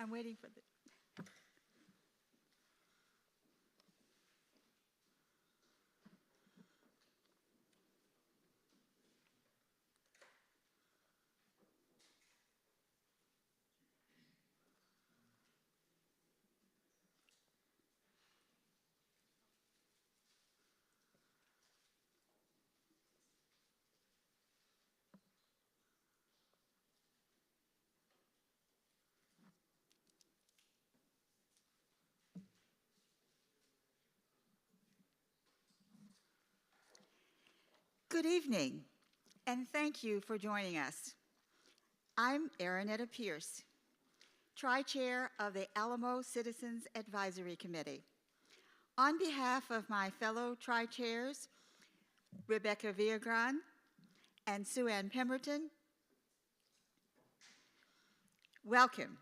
I'm waiting for the. Good evening, and thank you for joining us. I'm Aaronetta Pierce, Tri-Chair of the Alamo Citizens Advisory Committee. On behalf of my fellow Tri-Chairs, Rebecca Viagran and Sue Ann Pemberton, welcome.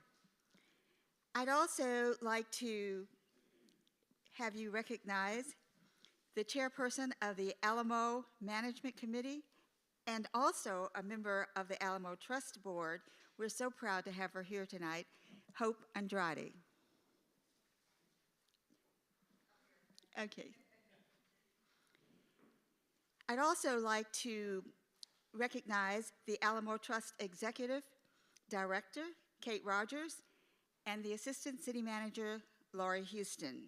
I'd also like to have you recognize the chairperson of the Alamo Management Committee and also a member of the Alamo Trust Board. We're so proud to have her here tonight, Hope Andrade. Okay. I'd also like to recognize the Alamo Trust Executive Director, Kate Rogers, and the Assistant City Manager, Laurie Houston.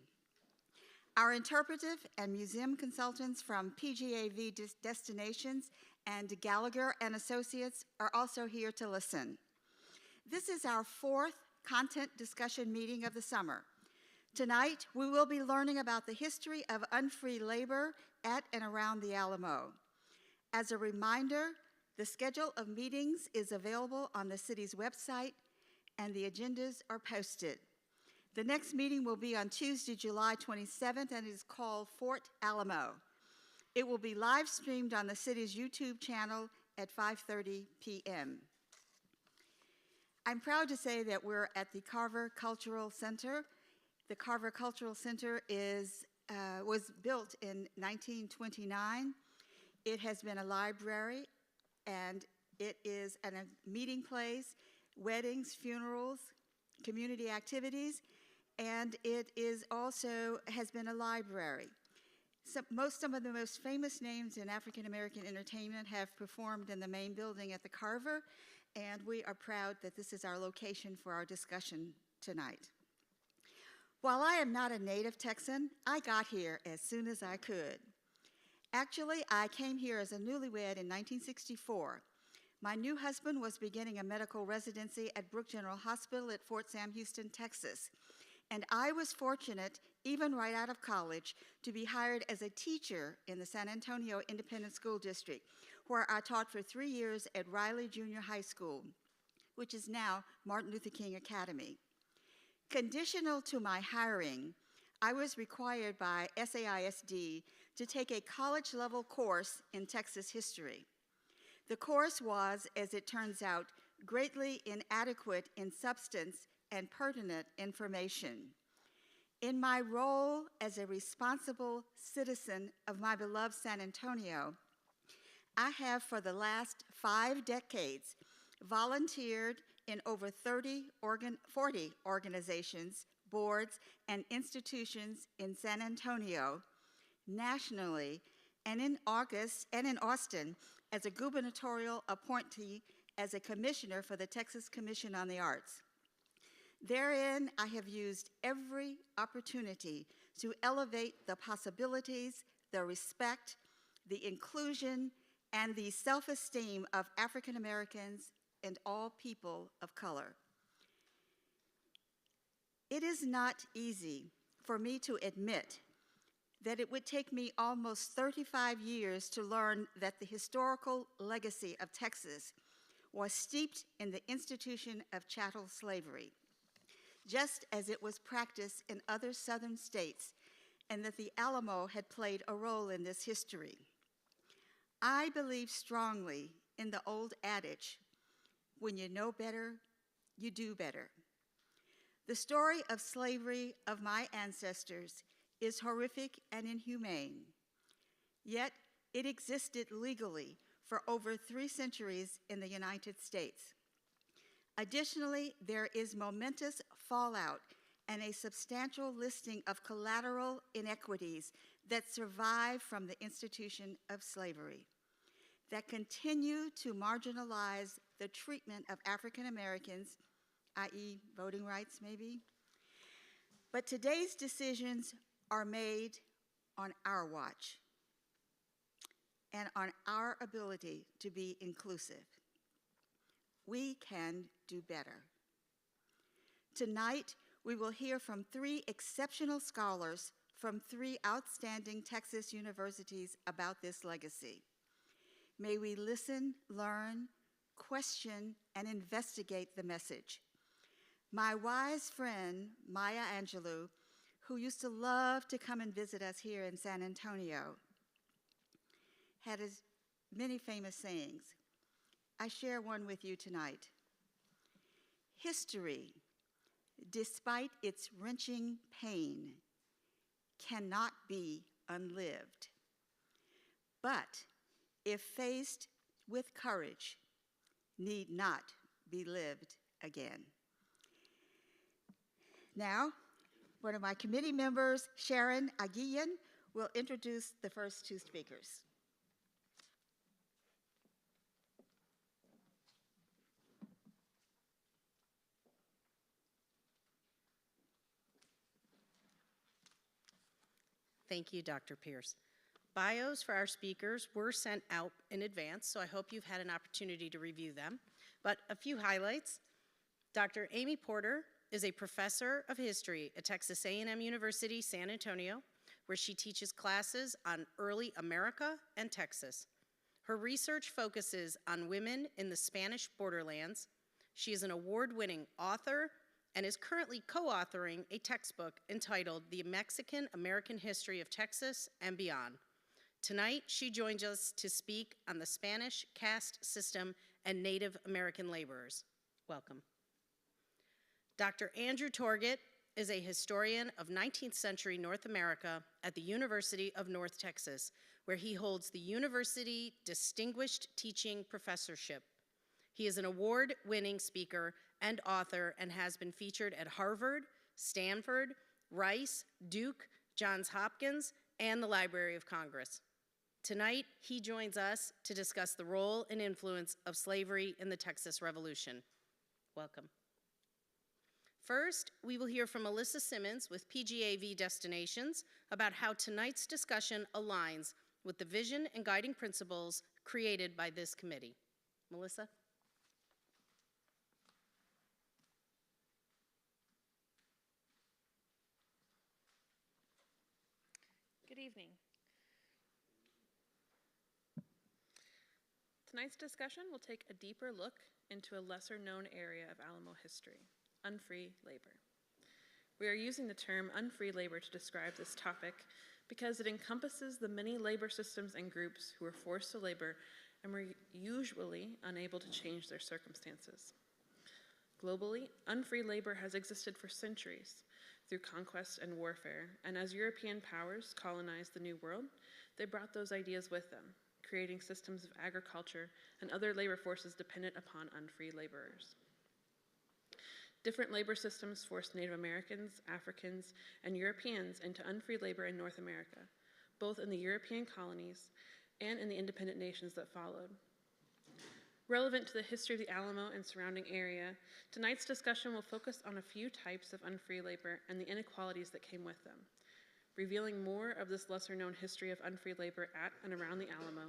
Our interpretive and museum consultants from PGAV Destinations and Gallagher and Associates are also here to listen. This is our fourth content discussion meeting of the summer. Tonight, we will be learning about the history of unfree labor at and around the Alamo. As a reminder, the schedule of meetings is available on the city's website and the agendas are posted. The next meeting will be on Tuesday, July 27th, and it is called Fort Alamo. It will be live streamed on the city's YouTube channel at 5:30 p.m. I'm proud to say that we're at the Carver Cultural Center. The Carver Cultural Center was built in 1929. It has been a library, and it is a meeting place, weddings, funerals, community activities, and it is also has been a library. Some of the most famous names in African American entertainment have performed in the main building at the Carver, and we are proud that this is our location for our discussion tonight. While I am not a native Texan, I got here as soon as I could. Actually, I came here as a newlywed in 1964. My new husband was beginning a medical residency at Brooke General Hospital at Fort Sam Houston, Texas. And I was fortunate, even right out of college, to be hired as a teacher in the San Antonio Independent School District, where I taught for 3 years at Riley Junior High School, which is now Martin Luther King Academy. Conditional to my hiring, I was required by SAISD to take a college-level course in Texas history. The course was, as it turns out, greatly inadequate in substance and pertinent information. In my role as a responsible citizen of my beloved San Antonio, I have for the last 5 decades volunteered in over 40 organizations, boards, and institutions in San Antonio, nationally, and in Austin as a gubernatorial appointee as a commissioner for the Texas Commission on the Arts. Therein, I have used every opportunity to elevate the possibilities, the respect, the inclusion, and the self-esteem of African Americans and all people of color. It is not easy for me to admit that it would take me almost 35 years to learn that the historical legacy of Texas was steeped in the institution of chattel slavery, just as it was practiced in other southern states, and that the Alamo had played a role in this history. I believe strongly in the old adage, when you know better, you do better. The story of slavery of my ancestors is horrific and inhumane, yet it existed legally for over 3 centuries in the United States. Additionally, there is momentous fallout and a substantial listing of collateral inequities that survive from the institution of slavery, that continue to marginalize the treatment of African Americans, i.e. voting rights maybe. But today's decisions are made on our watch and on our ability to be inclusive. We can do better. Tonight, we will hear from 3 exceptional scholars from 3 outstanding Texas universities about this legacy. May we listen, learn, question, and investigate the message. My wise friend, Maya Angelou, who used to love to come and visit us here in San Antonio, had many famous sayings. I share one with you tonight. History, despite its wrenching pain, cannot be unlived. But if faced with courage, need not be lived again. Now, one of my committee members, Sharon Aguillan, will introduce the first 2 speakers. Thank you, Dr. Pierce. Bios for our speakers were sent out in advance, so I hope you've had an opportunity to review them. But a few highlights. Dr. Amy Porter is a professor of history at Texas A&M University, San Antonio, where she teaches classes on early America and Texas. Her research focuses on women in the Spanish borderlands. She is an award-winning author and is currently co-authoring a textbook entitled The Mexican-American History of Texas and Beyond. Tonight, she joins us to speak on the Spanish caste system and Native American laborers. Welcome. Dr. Andrew Torgett is a historian of 19th century North America at the University of North Texas, where he holds the University Distinguished Teaching Professorship. He is an award-winning speaker and author and has been featured at Harvard, Stanford, Rice, Duke, Johns Hopkins, and the Library of Congress. Tonight, he joins us to discuss the role and influence of slavery in the Texas Revolution. Welcome. First, we will hear from Melissa Simmons with PGAV Destinations about how tonight's discussion aligns with the vision and guiding principles created by this committee. Melissa? Good evening. Tonight's discussion will take a deeper look into a lesser-known area of Alamo history, unfree labor. We are using the term unfree labor to describe this topic because it encompasses the many labor systems and groups who were forced to labor and were usually unable to change their circumstances. Globally, unfree labor has existed for centuries through conquest and warfare, and as European powers colonized the New World, they brought those ideas with them, creating systems of agriculture and other labor forces dependent upon unfree laborers. Different labor systems forced Native Americans, Africans, and Europeans into unfree labor in North America, both in the European colonies and in the independent nations that followed. Relevant to the history of the Alamo and surrounding area, tonight's discussion will focus on a few types of unfree labor and the inequalities that came with them. Revealing more of this lesser-known history of unfree labor at and around the Alamo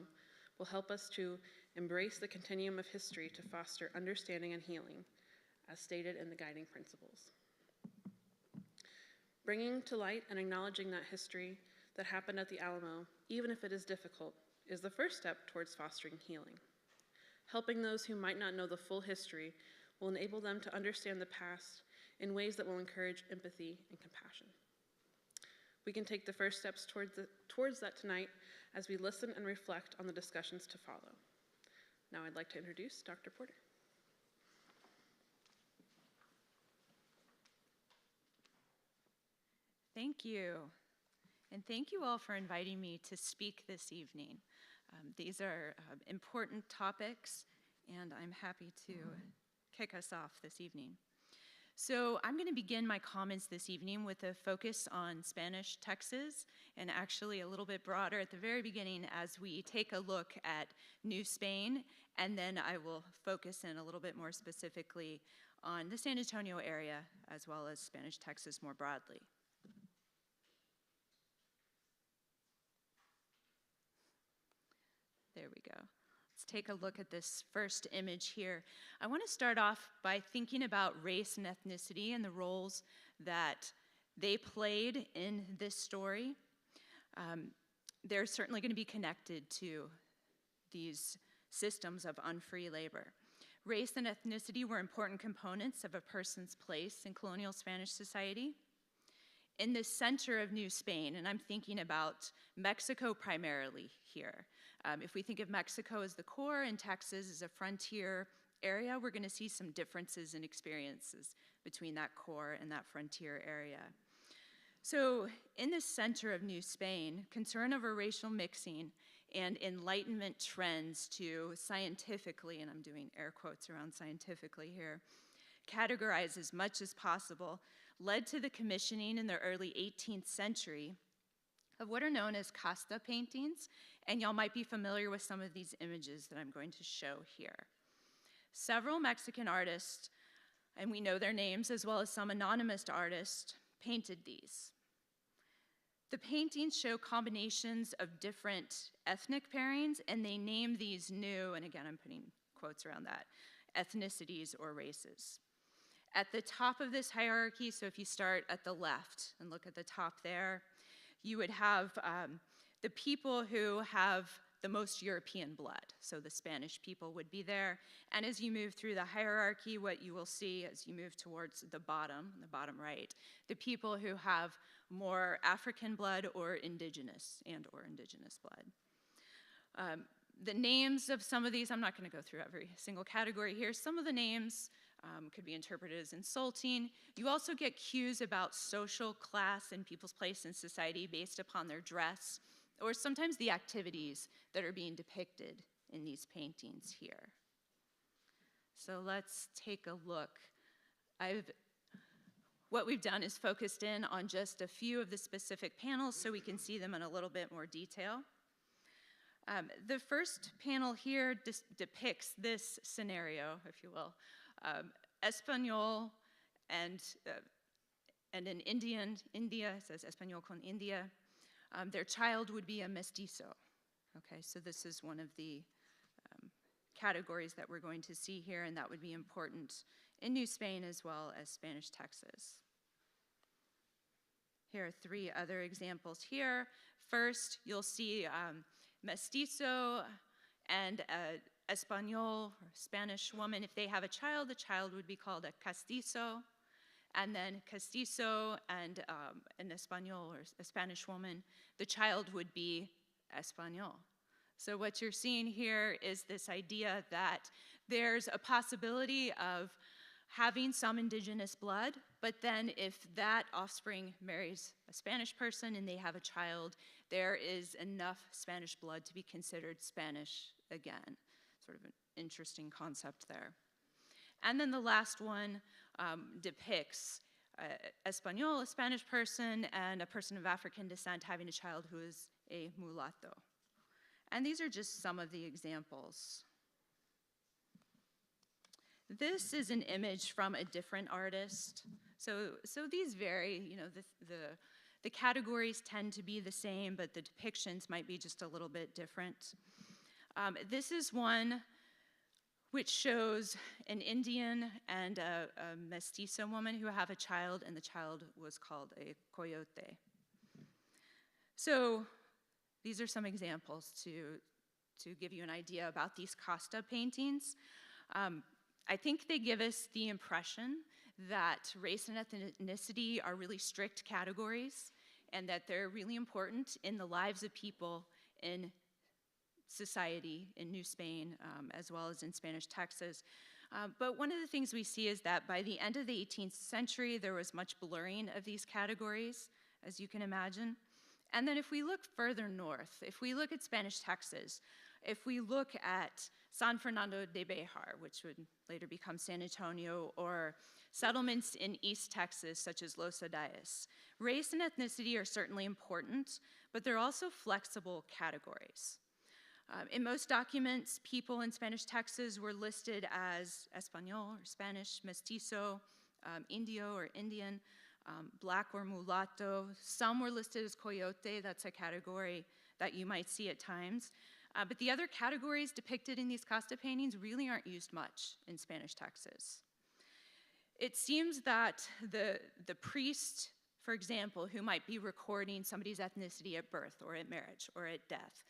will help us to embrace the continuum of history to foster understanding and healing, as stated in the guiding principles. Bringing to light and acknowledging that history that happened at the Alamo, even if it is difficult, is the first step towards fostering healing. Helping those who might not know the full history will enable them to understand the past in ways that will encourage empathy and compassion. We can take the first steps towards that tonight as we listen and reflect on the discussions to follow. Now I'd like to introduce Dr. Porter. Thank you. And thank you all for inviting me to speak this evening. These are important topics, and I'm happy to kick us off this evening. So I'm going to begin my comments this evening with a focus on Spanish Texas, and actually a little bit broader at the very beginning as we take a look at New Spain, and then I will focus in a little bit more specifically on the San Antonio area as well as Spanish Texas more broadly. There we go. Let's take a look at this first image here. I want to start off by thinking about race and ethnicity and the roles that they played in this story. They're certainly going to be connected to these systems of unfree labor. Race and ethnicity were important components of a person's place in colonial Spanish society. In the center of New Spain, and I'm thinking about Mexico primarily here. If we think of Mexico as the core and Texas as a frontier area, we're going to see some differences in experiences between that core and that frontier area. So in the center of New Spain, concern over racial mixing and Enlightenment trends to scientifically, and I'm doing air quotes around scientifically here, categorize as much as possible, led to the commissioning in the early 18th century of what are known as Costa Paintings, and y'all might be familiar with some of these images that I'm going to show here. Several Mexican artists, and we know their names, as well as some anonymous artists, painted these. The paintings show combinations of different ethnic pairings, and they name these new, and again I'm putting quotes around that, ethnicities or races. At the top of this hierarchy, so if you start at the left and look at the top there, you would have the people who have the most European blood. So the Spanish people would be there. And as you move through the hierarchy, what you will see as you move towards the bottom right, the people who have more African blood or indigenous blood. The names of some of these, I'm not going to go through every single category here. Some of the names could be interpreted as insulting. You also get cues about social class and people's place in society based upon their dress, or sometimes the activities that are being depicted in these paintings here. So let's take a look. What we've done is focused in on just a few of the specific panels so we can see them in a little bit more detail. The first panel here depicts this scenario, if you will. Espanol and an Indian, India, it says Español con India. Their child would be a mestizo. Okay, so this is one of the categories that we're going to see here, and that would be important in New Spain as well as Spanish Texas. Here are three other examples here. First, you'll see mestizo and Espanol, or Spanish woman. If they have a child, the child would be called a castizo. And then castizo and an Espanol, or a Spanish woman, the child would be Espanol. So what you're seeing here is this idea that there's a possibility of having some indigenous blood, but then if that offspring marries a Spanish person and they have a child, there is enough Spanish blood to be considered Spanish again. Sort of an interesting concept there. And then the last one depicts Espanol, a Spanish person, and a person of African descent having a child who is a mulatto. And these are just some of the examples. This is an image from a different artist. So these vary, you know, the categories tend to be the same, but the depictions might be just a little bit different. This is one which shows an Indian and a mestizo woman who have a child, and the child was called a coyote. So these are some examples to give you an idea about these Costa paintings. I think they give us the impression that race and ethnicity are really strict categories and that they're really important in the lives of people in society in New Spain, as well as in Spanish Texas. But one of the things we see is that by the end of the 18th century, there was much blurring of these categories, as you can imagine. And then if we look further north, if we look at Spanish Texas, If we look at San Fernando de Bejar, which would later become San Antonio, or settlements in East Texas, such as Los Adayes, race and ethnicity are certainly important, but they're also flexible categories. In most documents, people in Spanish Texas were listed as Espanol or Spanish, mestizo, Indio or Indian, black or mulatto. Some were listed as coyote. That's a category that you might see at times. But the other categories depicted in these Costa paintings really aren't used much in Spanish Texas. It seems that the priest, for example, who might be recording somebody's ethnicity at birth or at marriage or at death,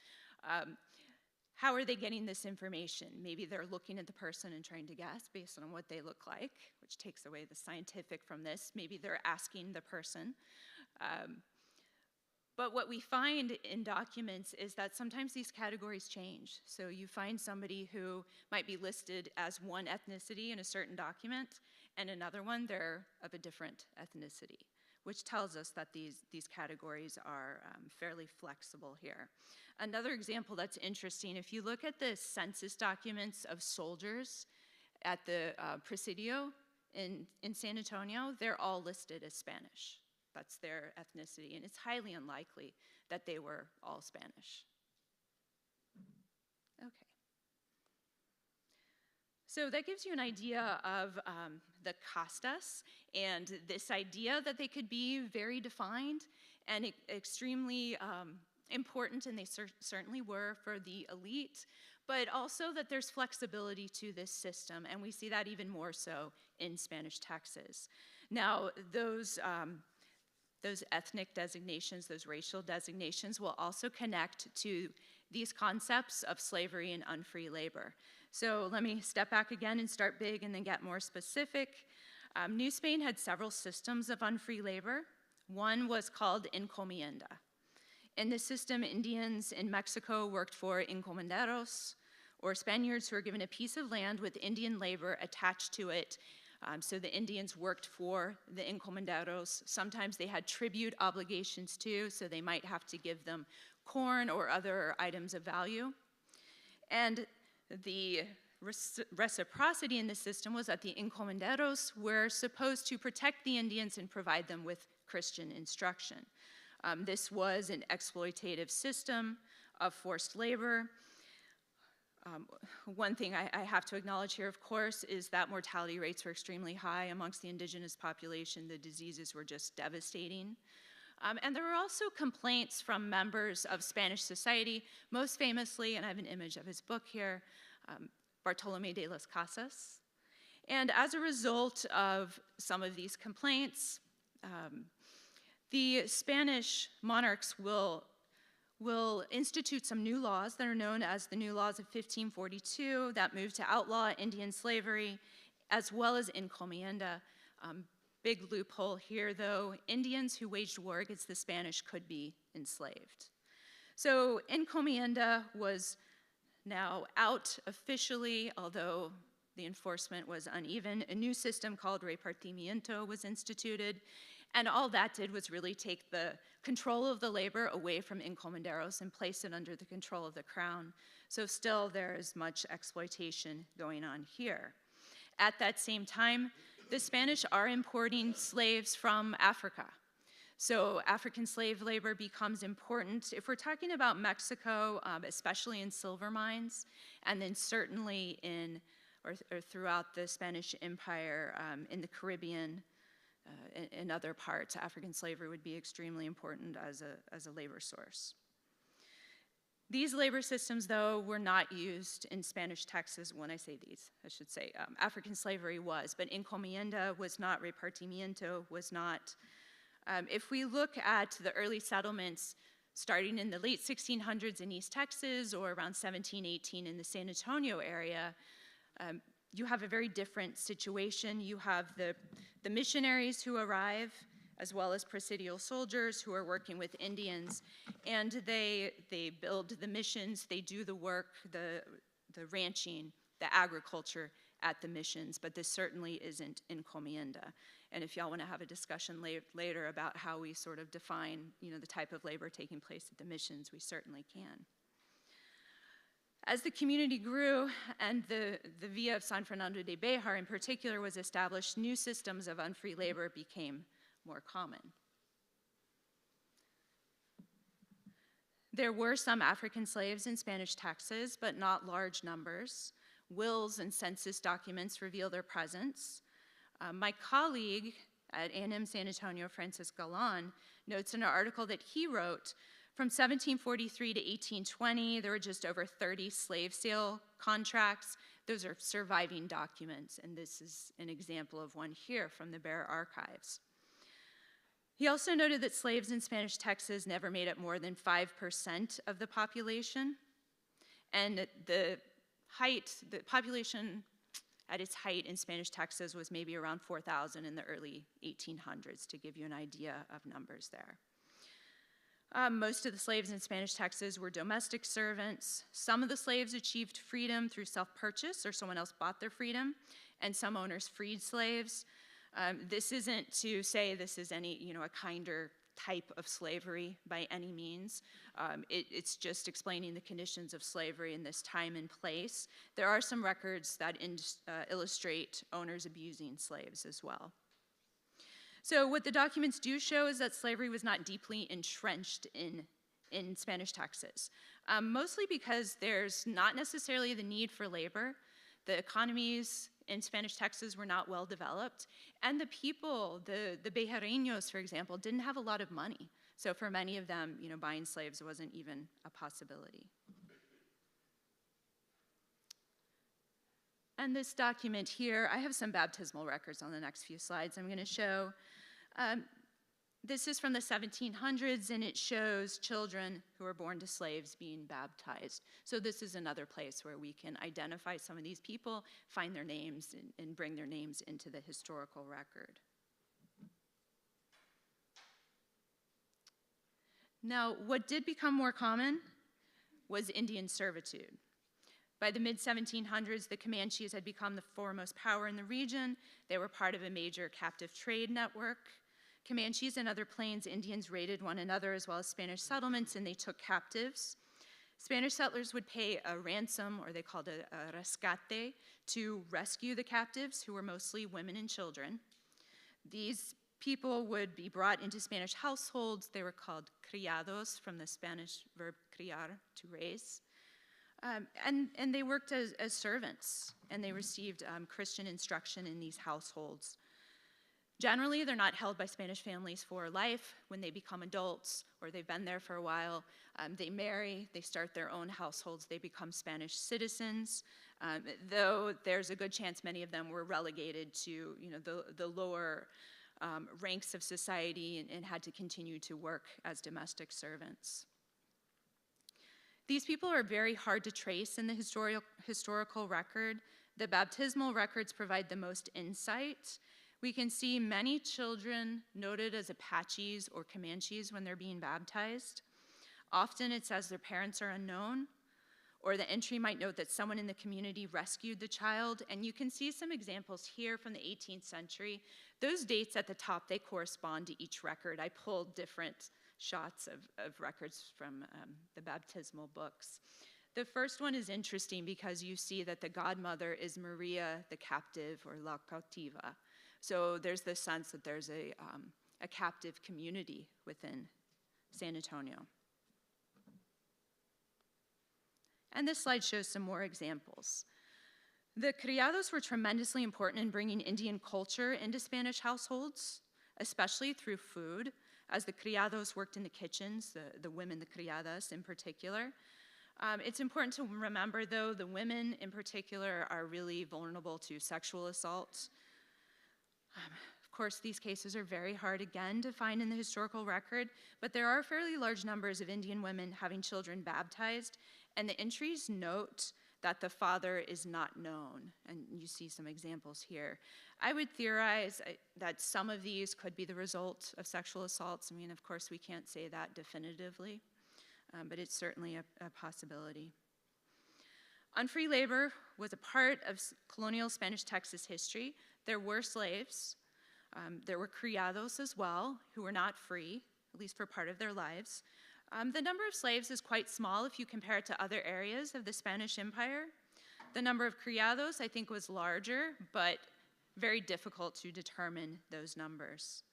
how are they getting this information? Maybe they're looking at the person and trying to guess based on what they look like, which takes away the scientific from this. Maybe they're asking the person. But what we find in documents is that sometimes these categories change. So you find somebody who might be listed as one ethnicity in a certain document, and another one, they're of a different ethnicity, which tells us that these categories are fairly flexible here. Another example that's interesting, if you look at the census documents of soldiers at the Presidio in San Antonio, they're all listed as Spanish. That's their ethnicity, and it's highly unlikely that they were all Spanish. Okay. So that gives you an idea of the castas and this idea that they could be very defined and extremely important, and they certainly were for the elite, but also that there's flexibility to this system, and we see that even more so in Spanish Texas. Now, those ethnic designations, those racial designations will also connect to these concepts of slavery and unfree labor. So let me step back again and start big and then get more specific. New Spain had several systems of unfree labor. One was called encomienda. In this system, Indians in Mexico worked for encomenderos, or Spaniards who were given a piece of land with Indian labor attached to it. So the Indians worked for the encomenderos. Sometimes they had tribute obligations too, so they might have to give them corn or other items of value. And the reciprocity in the system was that the encomenderos were supposed to protect the Indians and provide them with Christian instruction. This was an exploitative system of forced labor. One thing I have to acknowledge here, of course, is that mortality rates were extremely high amongst the indigenous population. The diseases were just devastating. And there were also complaints from members of Spanish society, most famously, and I have an image of his book here, Bartolomé de las Casas. And as a result of some of these complaints, the Spanish monarchs will institute some new laws that are known as the New Laws of 1542 that move to outlaw Indian slavery, as well as encomienda. Big loophole here, though. Indians who waged war against the Spanish could be enslaved. So encomienda was now out officially, although the enforcement was uneven. A new system called repartimiento was instituted, and all that did was really take the control of the labor away from encomenderos and place it under the control of the crown. So still there is much exploitation going on here. At that same time, the Spanish are importing slaves from Africa. So African slave labor becomes important. If we're talking about Mexico, especially in silver mines, and then certainly in, or throughout the Spanish Empire, in the Caribbean, in other parts, African slavery would be extremely important as a labor source. These labor systems, though, were not used in Spanish Texas. When I say these, I should say African slavery was, but encomienda was not, repartimiento was not. If we look at the early settlements starting in the late 1600s in East Texas or around 1718 in the San Antonio area, you have a very different situation. You have the missionaries who arrive, as well as presidial soldiers who are working with Indians, and they build the missions, they do the work, the ranching, the agriculture at the missions, but this certainly isn't encomienda. And if y'all want to have a discussion later about how we sort of define, the type of labor taking place at the missions, we certainly can. As the community grew and the Villa of San Fernando de Bejar in particular was established, new systems of unfree labor became more common. There were some African slaves in Spanish Texas, but not large numbers. Wills and census documents reveal their presence. My colleague at A&M San Antonio, Francis Galan, notes in an article that he wrote, from 1743 to 1820, there were just over 30 slave sale contracts. Those are surviving documents, and this is an example of one here from the Bear Archives. He also noted that slaves in Spanish Texas never made up more than 5% of the population, and the population at its height in Spanish Texas was maybe around 4,000 in the early 1800s, to give you an idea of numbers there. Most of the slaves in Spanish Texas were domestic servants. Some of the slaves achieved freedom through self-purchase, or someone else bought their freedom, and some owners freed slaves. This isn't to say this is any, a kinder type of slavery by any means. It's just explaining the conditions of slavery in this time and place. There are some records that illustrate owners abusing slaves as well. So what the documents do show is that slavery was not deeply entrenched in Spanish Texas, mostly because there's not necessarily the need for labor. The economies in Spanish Texas were not well developed, and the people, the Bejareños, for example, didn't have a lot of money. So for many of them, buying slaves wasn't even a possibility. And this document here, I have some baptismal records on the next few slides I'm going to show. This is from the 1700s, and it shows children who were born to slaves being baptized. So this is another place where we can identify some of these people, find their names, and bring their names into the historical record. Now, what did become more common was Indian servitude. By the mid-1700s, the Comanches had become the foremost power in the region. They were part of a major captive trade network. Comanches and other Plains Indians raided one another, as well as Spanish settlements, and they took captives. Spanish settlers would pay a ransom, or they called it a rescate, to rescue the captives, who were mostly women and children. These people would be brought into Spanish households. They were called criados, from the Spanish verb criar, to raise. And they worked as servants, and they received Christian instruction in these households. Generally, they're not held by Spanish families for life. When they become adults, or they've been there for a while, they marry, they start their own households, they become Spanish citizens, though there's a good chance many of them were relegated to the lower ranks of society and had to continue to work as domestic servants. These people are very hard to trace in the historical record. The baptismal records provide the most insight. We can see many children noted as Apaches or Comanches when they're being baptized. Often it says their parents are unknown, or the entry might note that someone in the community rescued the child, and you can see some examples here from the 18th century. Those dates at the top, they correspond to each record. I pulled different shots of records from the baptismal books. The first one is interesting because you see that the godmother is Maria the captive, or La Cautiva. So there's this sense that there's a captive community within San Antonio. And this slide shows some more examples. The criados were tremendously important in bringing Indian culture into Spanish households, especially through food, as the criados worked in the kitchens, the women, the criadas in particular. It's important to remember, though, the women in particular are really vulnerable to sexual assault. Of course, these cases are very hard, again, to find in the historical record, but there are fairly large numbers of Indian women having children baptized, and the entries note that the father is not known, and you see some examples here. I would theorize that some of these could be the result of sexual assaults. I mean, of course, we can't say that definitively, but it's certainly a possibility. Unfree labor was a part of colonial Spanish Texas history. There were slaves. There were criados as well, who were not free, at least for part of their lives. The number of slaves is quite small if you compare it to other areas of the Spanish Empire. The number of criados, I think, was larger, but very difficult to determine those numbers.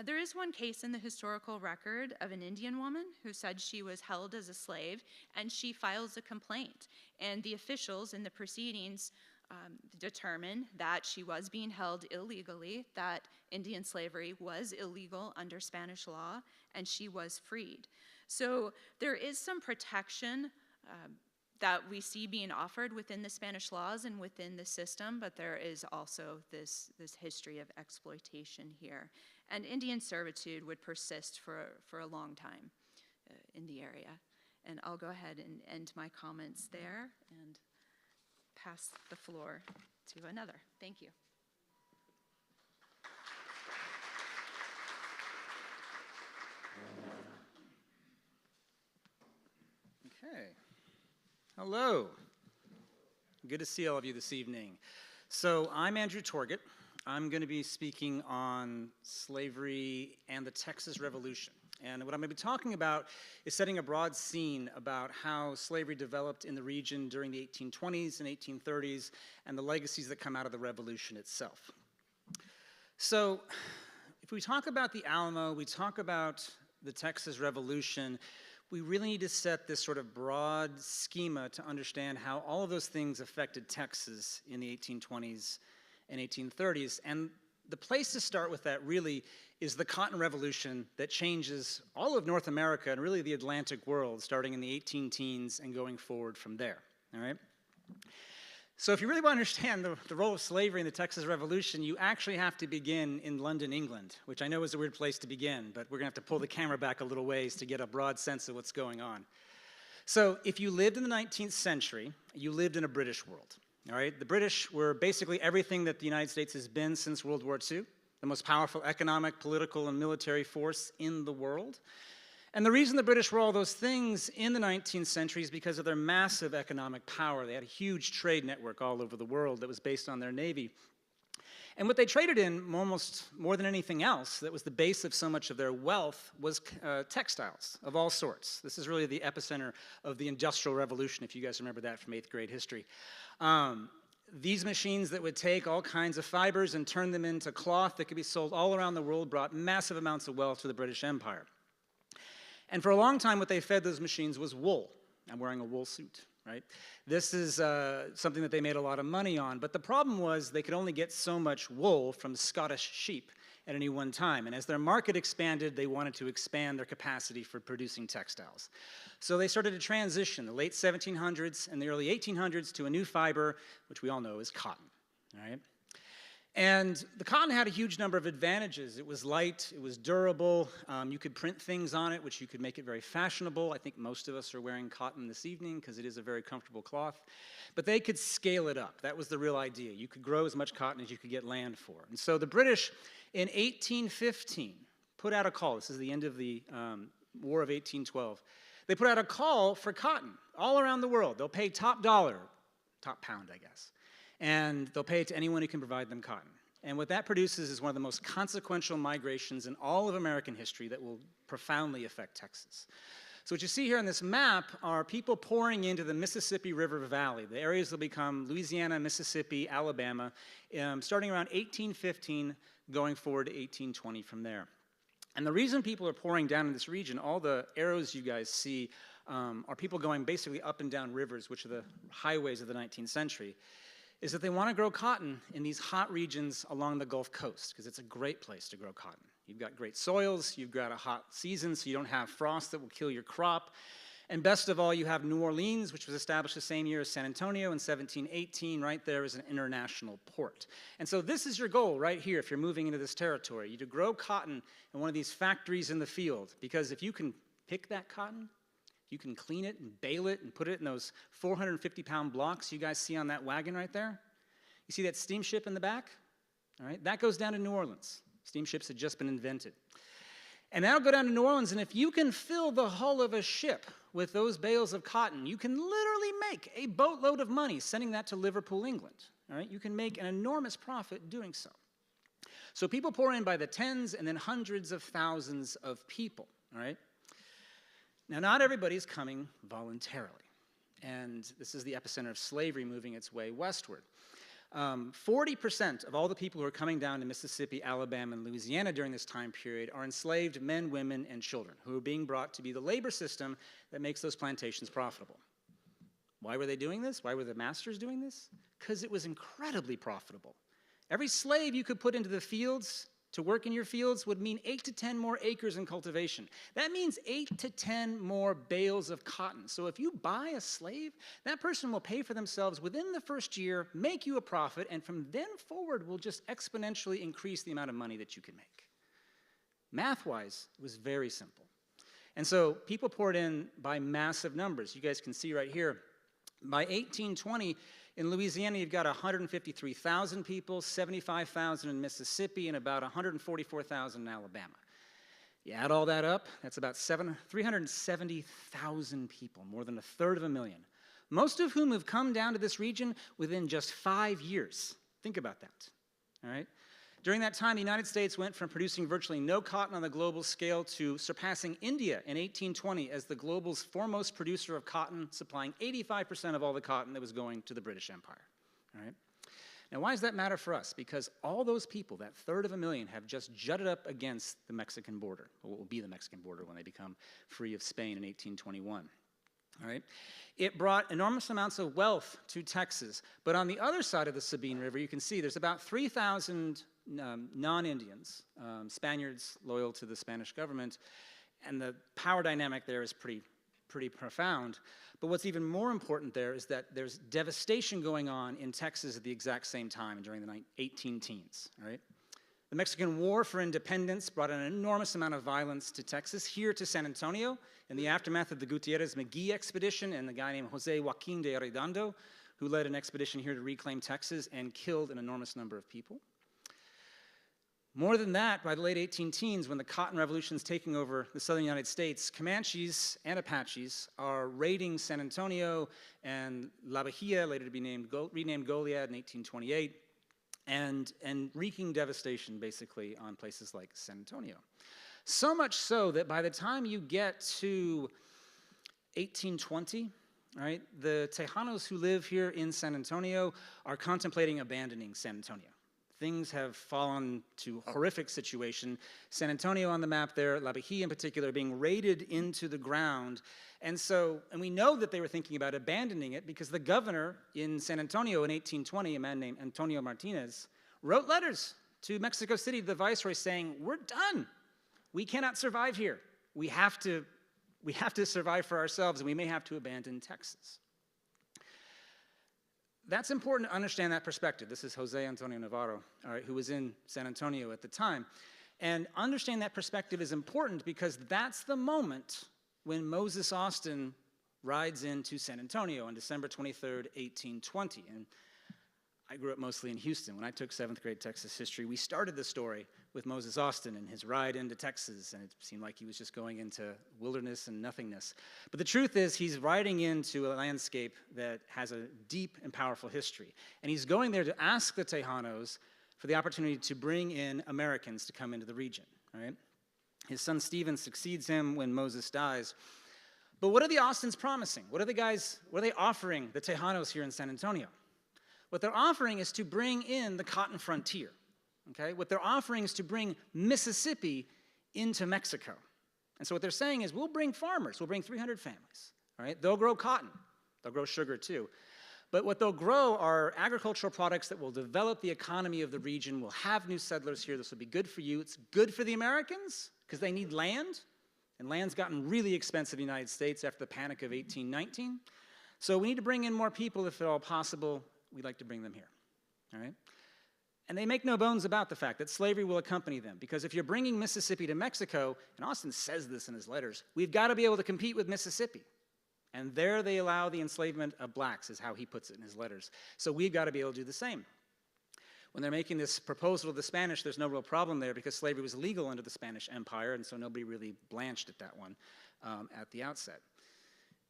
There is one case in the historical record of an Indian woman who said she was held as a slave, and she files a complaint. And the officials in the proceedings determined that she was being held illegally, that Indian slavery was illegal under Spanish law, and she was freed. So there is some protection that we see being offered within the Spanish laws and within the system, but there is also this history of exploitation here. And Indian servitude would persist for a long time in the area. And I'll go ahead and end my comments there and pass the floor to another. Thank you. Okay. Hello. Good to see all of you this evening. So I'm Andrew Torgett. I'm going to be speaking on slavery and the Texas Revolution. And what I'm going to be talking about is setting a broad scene about how slavery developed in the region during the 1820s and 1830s and the legacies that come out of the revolution itself. So if we talk about the Alamo, we talk about the Texas Revolution, we really need to set this sort of broad schema to understand how all of those things affected Texas in the 1820s and 1830s. And the place to start with that really is the Cotton Revolution that changes all of North America and really the Atlantic world starting in the 18 teens and going forward from there, all right? So if you really want to understand the role of slavery in the Texas Revolution, you actually have to begin in London, England, which I know is a weird place to begin, but we're going to have to pull the camera back a little ways to get a broad sense of what's going on. So if you lived in the 19th century, you lived in a British world. All right, the British were basically everything that the United States has been since World War II, the most powerful economic, political, and military force in the world. And the reason the British were all those things in the 19th century is because of their massive economic power. They had a huge trade network all over the world that was based on their navy. And what they traded in almost more than anything else, that was the base of so much of their wealth, was textiles of all sorts. This is really the epicenter of the Industrial Revolution, if you guys remember that from 8th grade history. These machines that would take all kinds of fibers and turn them into cloth that could be sold all around the world brought massive amounts of wealth to the British Empire. And for a long time, what they fed those machines was wool. I'm wearing a wool suit, right? This is something that they made a lot of money on. But the problem was they could only get so much wool from Scottish sheep at any one time. And as their market expanded, they wanted to expand their capacity for producing textiles. So they started to transition the late 1700s and the early 1800s to a new fiber, which we all know is cotton, all right? And the cotton had a huge number of advantages. It was light, it was durable, you could print things on it, which you could make it very fashionable. I think most of us are wearing cotton this evening because it is a very comfortable cloth. But they could scale it up. That was the real idea. You could grow as much cotton as you could get land for. And so the British, in 1815, put out a call. This is the end of the War of 1812. They put out a call for cotton all around the world. They'll pay top dollar, top pound, I guess. And they'll pay it to anyone who can provide them cotton. And what that produces is one of the most consequential migrations in all of American history that will profoundly affect Texas. So what you see here on this map are people pouring into the Mississippi River Valley, the areas that will become Louisiana, Mississippi, Alabama, starting around 1815, going forward to 1820 from there. And the reason people are pouring down in this region, all the arrows you guys see are people going basically up and down rivers, which are the highways of the 19th century, is that they want to grow cotton in these hot regions along the Gulf Coast, because it's a great place to grow cotton. You've got great soils, you've got a hot season, so you don't have frost that will kill your crop. And best of all, you have New Orleans, which was established the same year as San Antonio in 1718. Right there is an international port. And so this is your goal right here if you're moving into this territory. You to grow cotton in one of these factories in the field, because if you can pick that cotton, you can clean it and bale it and put it in those 450-pound blocks you guys see on that wagon right there. You see that steamship in the back? All right, that goes down to New Orleans. Steamships had just been invented. And that'll go down to New Orleans, and if you can fill the hull of a ship with those bales of cotton, you can literally make a boatload of money sending that to Liverpool, England. All right, you can make an enormous profit doing so. So people pour in by the tens and then hundreds of thousands of people, all right? Now, not everybody's coming voluntarily, and this is the epicenter of slavery moving its way westward. 40% of all the people who are coming down to Mississippi, Alabama, and Louisiana during this time period are enslaved men, women, and children who are being brought to be the labor system that makes those plantations profitable. Why were they doing this? Why were the masters doing this? Because it was incredibly profitable. Every slave you could put into the fields to work in your fields would mean 8 to 10 more acres in cultivation. That means 8 to 10 more bales of cotton. So if you buy a slave, that person will pay for themselves within the first year, make you a profit, and from then forward will just exponentially increase the amount of money that you can make. Math-wise, it was very simple. And so people poured in by massive numbers. You guys can see right here, by 1820, in Louisiana, you've got 153,000 people, 75,000 in Mississippi, and about 144,000 in Alabama. You add all that up, that's about 370,000 people, more than a third of a million, most of whom have come down to this region within just 5 years. Think about that, all right? During that time, the United States went from producing virtually no cotton on the global scale to surpassing India in 1820 as the global's foremost producer of cotton, supplying 85% of all the cotton that was going to the British Empire. All right? Now, why does that matter for us? Because all those people, that third of a million, have just jutted up against the Mexican border, or what will be the Mexican border when they become free of Spain in 1821. All right? It brought enormous amounts of wealth to Texas, but on the other side of the Sabine River, you can see there's about 3,000 non-Indians, Spaniards loyal to the Spanish government, and the power dynamic there is pretty profound. But what's even more important there is that there's devastation going on in Texas at the exact same time during the 18-teens, all right? The Mexican War for Independence brought an enormous amount of violence to Texas, here to San Antonio, in the aftermath of the Gutierrez-McGee expedition and the guy named Jose Joaquin de Arredondo, who led an expedition here to reclaim Texas and killed an enormous number of people. More than that, by the late 18-teens, when the Cotton Revolution is taking over the southern United States, Comanches and Apaches are raiding San Antonio and La Bahia, later to be renamed Goliad in 1828, and wreaking devastation, basically, on places like San Antonio. So much so that by the time you get to 1820, right, the Tejanos who live here in San Antonio are contemplating abandoning San Antonio. Things have fallen to a horrific situation. San Antonio on the map there, La Bahia in particular, being raided into the ground. And we know that they were thinking about abandoning it because the governor in San Antonio in 1820, a man named Antonio Martinez, wrote letters to Mexico City, the viceroy, saying, "We're done. We cannot survive here. We have to survive for ourselves, and we may have to abandon Texas." That's important to understand that perspective. This is Jose Antonio Navarro, all right, who was in San Antonio at the time. And understanding that perspective is important because that's the moment when Moses Austin rides into San Antonio on December 23rd, 1820. And I grew up mostly in Houston. When I took 7th grade Texas history, we started the story with Moses Austin and his ride into Texas, and it seemed like he was just going into wilderness and nothingness. But the truth is, he's riding into a landscape that has a deep and powerful history. And he's going there to ask the Tejanos for the opportunity to bring in Americans to come into the region, right? His son Stephen succeeds him when Moses dies. But what are the Austins promising? What are they offering the Tejanos here in San Antonio? What they're offering is to bring in the cotton frontier, okay? What they're offering is to bring Mississippi into Mexico. And so what they're saying is, we'll bring farmers, we'll bring 300 families, all right? They'll grow cotton, they'll grow sugar too. But what they'll grow are agricultural products that will develop the economy of the region. We'll have new settlers here. This will be good for you. It's good for the Americans because they need land, and land's gotten really expensive in the United States after the Panic of 1819. So we need to bring in more people if at all possible. We'd like to bring them here, all right? And they make no bones about the fact that slavery will accompany them, because if you're bringing Mississippi to Mexico, and Austin says this in his letters, we've got to be able to compete with Mississippi. And there they allow the enslavement of blacks, is how he puts it in his letters. So we've got to be able to do the same. When they're making this proposal to the Spanish, there's no real problem there because slavery was legal under the Spanish Empire, and so nobody really blanched at that one at the outset.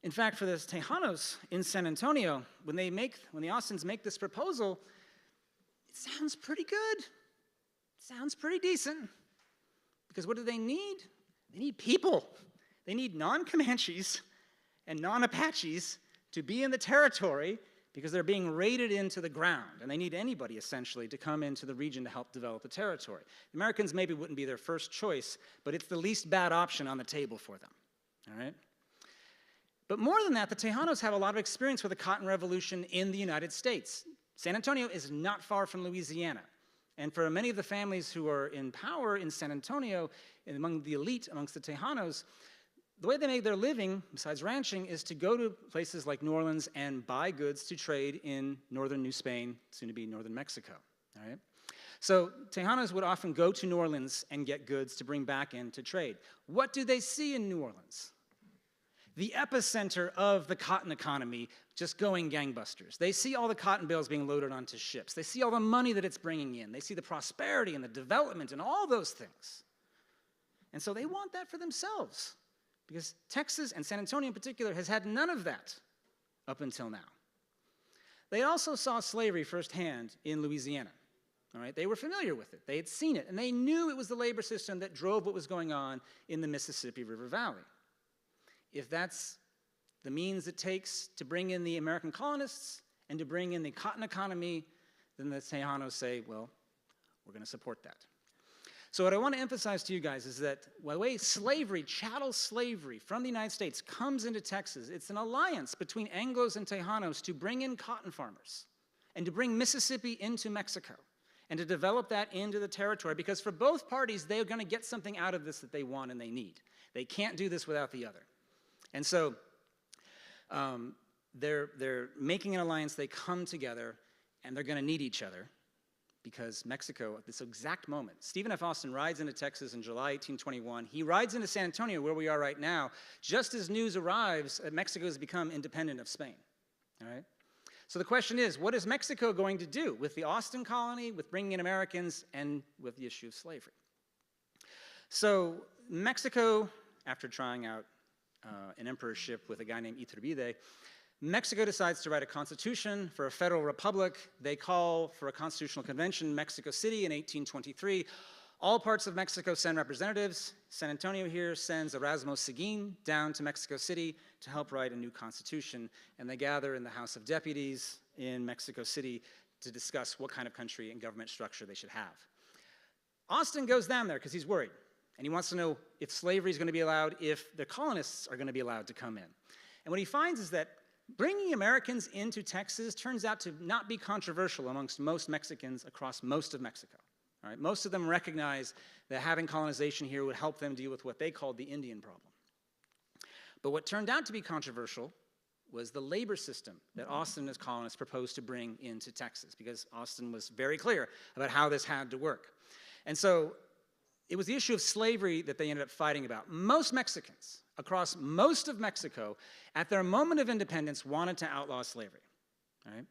In fact, for the Tejanos in San Antonio, when the Austins make this proposal, it sounds pretty good. It sounds pretty decent. Because what do they need? They need people. They need non-Comanches and non-Apaches to be in the territory because they're being raided into the ground, and they need anybody, essentially, to come into the region to help develop the territory. The Americans maybe wouldn't be their first choice, but it's the least bad option on the table for them, all right? But more than that, the Tejanos have a lot of experience with the Cotton Revolution in the United States. San Antonio is not far from Louisiana. And for many of the families who are in power in San Antonio, and among the elite, amongst the Tejanos, the way they make their living, besides ranching, is to go to places like New Orleans and buy goods to trade in northern New Spain, soon to be northern Mexico, all right? So Tejanos would often go to New Orleans and get goods to bring back in to trade. What do they see in New Orleans? The epicenter of the cotton economy just going gangbusters. They see all the cotton bales being loaded onto ships. They see all the money that it's bringing in. They see the prosperity and the development and all those things. And so they want that for themselves, because Texas, and San Antonio in particular, has had none of that up until now. They also saw slavery firsthand in Louisiana. All right? They were familiar with it. They had seen it, and they knew it was the labor system that drove what was going on in the Mississippi River Valley. If that's the means it takes to bring in the American colonists and to bring in the cotton economy, then the Tejanos say, well, we're going to support that. So what I want to emphasize to you guys is that the way slavery, chattel slavery from the United States comes into Texas, it's an alliance between Anglos and Tejanos to bring in cotton farmers and to bring Mississippi into Mexico and to develop that into the territory, because for both parties, they're going to get something out of this that they want and they need. They can't do this without the other. And so they're making an alliance, they come together, and they're going to need each other, because Mexico, at this exact moment, Stephen F. Austin rides into Texas in July 1821. He rides into San Antonio, where we are right now, just as news arrives that Mexico has become independent of Spain. All right? So the question is, what is Mexico going to do with the Austin colony, with bringing in Americans, and with the issue of slavery? So Mexico, after trying out an emperorship with a guy named Iturbide, Mexico decides to write a constitution for a federal republic. They call for a constitutional convention in Mexico City in 1823. All parts of Mexico send representatives. San Antonio here sends Erasmo Seguin down to Mexico City to help write a new constitution, and they gather in the House of Deputies in Mexico City to discuss what kind of country and government structure they should have. Austin goes down there because he's worried. And he wants to know if slavery is going to be allowed, if the colonists are going to be allowed to come in. And what he finds is that bringing Americans into Texas turns out to not be controversial amongst most Mexicans across most of Mexico. All right? Most of them recognize that having colonization here would help them deal with what they called the Indian problem. But what turned out to be controversial was the labor system that Austin and his colonists proposed to bring into Texas, because Austin was very clear about how this had to work. And so it was the issue of slavery that they ended up fighting about. Most Mexicans across most of Mexico, at their moment of independence, wanted to outlaw slavery. All right?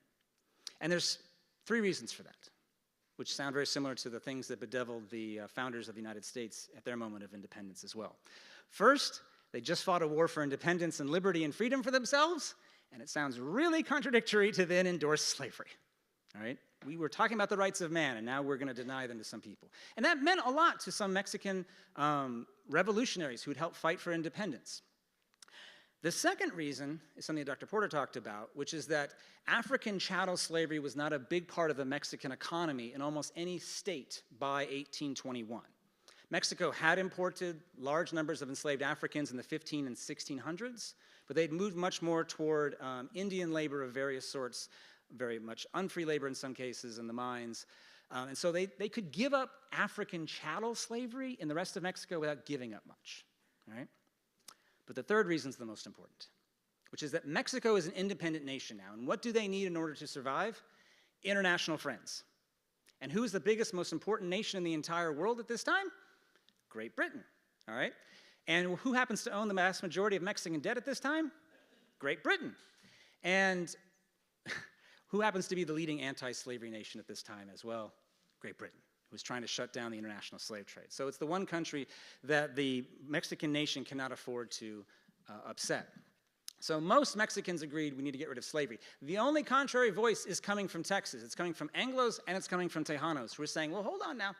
And there's three reasons for that, which sound very similar to the things that bedeviled the founders of the United States at their moment of independence as well. First, they just fought a war for independence and liberty and freedom for themselves, and it sounds really contradictory to then endorse slavery. All right? We were talking about the rights of man, and now we're going to deny them to some people. And that meant a lot to some Mexican revolutionaries who had helped fight for independence. The second reason is something that Dr. Porter talked about, which is that African chattel slavery was not a big part of the Mexican economy in almost any state by 1821. Mexico had imported large numbers of enslaved Africans in the 15 and 1600s, but they'd moved much more toward Indian labor of various sorts, very much unfree labor in some cases in the mines. And so they could give up African chattel slavery in the rest of Mexico without giving up much, all right? But the third reason is the most important, which is that Mexico is an independent nation now. And what do they need in order to survive? International friends. And who is the biggest, most important nation in the entire world at this time? Great Britain, all right? And who happens to own the vast majority of Mexican debt at this time? Great Britain. And who happens to be the leading anti-slavery nation at this time as well? Great Britain, who was trying to shut down the international slave trade. So it's the one country that the Mexican nation cannot afford to upset. So most Mexicans agreed we need to get rid of slavery. The only contrary voice is coming from Texas. It's coming from Anglos and it's coming from Tejanos, who are saying, well, hold on now.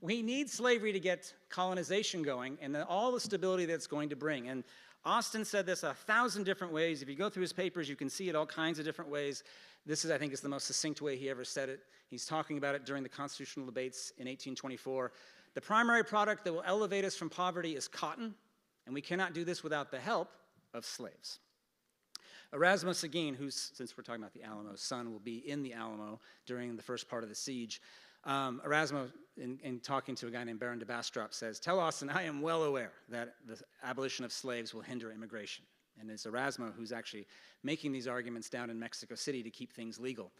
We need slavery to get colonization going and then all the stability that's going to bring. And Austin said this 1,000 different ways. If you go through his papers, you can see it all kinds of different ways. This is, I think, is the most succinct way he ever said it. He's talking about it during the constitutional debates in 1824. The primary product that will elevate us from poverty is cotton, and we cannot do this without the help of slaves. Erasmo Seguin, who's, since we're talking about the Alamo, son will be in the Alamo during the first part of the siege. Erasmo, in talking to a guy named Baron de Bastrop, says, "Tell Austin, I am well aware that the abolition of slaves will hinder immigration." And it's Erasmo who's actually making these arguments down in Mexico City to keep things legal.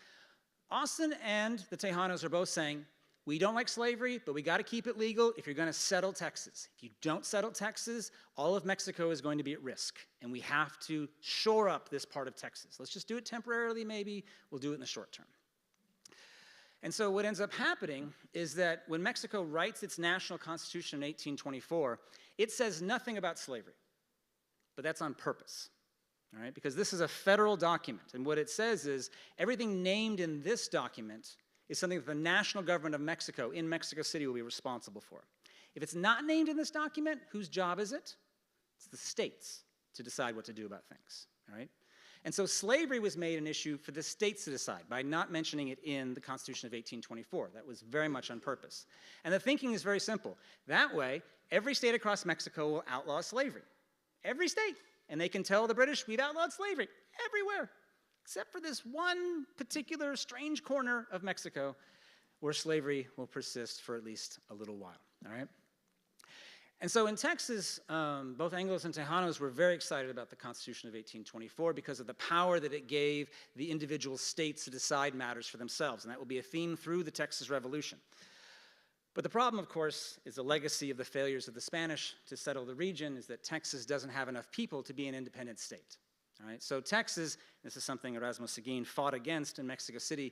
Austin and the Tejanos are both saying, we don't like slavery, but we got to keep it legal if you're going to settle Texas. If you don't settle Texas, all of Mexico is going to be at risk, and we have to shore up this part of Texas. Let's just do it temporarily, maybe. We'll do it in the short term. And so what ends up happening is that when Mexico writes its national constitution in 1824, it says nothing about slavery. But that's on purpose, all right? Because this is a federal document, and what it says is everything named in this document is something that the national government of Mexico in Mexico City will be responsible for. If it's not named in this document, whose job is it? It's the states to decide what to do about things, all right? And so slavery was made an issue for the states to decide by not mentioning it in the Constitution of 1824. That was very much on purpose. And the thinking is very simple. That way, every state across Mexico will outlaw slavery. Every state. And they can tell the British, we've outlawed slavery everywhere, except for this one particular strange corner of Mexico where slavery will persist for at least a little while, all right? And so in Texas, both Anglos and Tejanos were very excited about the Constitution of 1824 because of the power that it gave the individual states to decide matters for themselves, and that will be a theme through the Texas Revolution. But the problem, of course, is the legacy of the failures of the Spanish to settle the region is that Texas doesn't have enough people to be an independent state. All right? So Texas, this is something Erasmo Seguin fought against in Mexico City,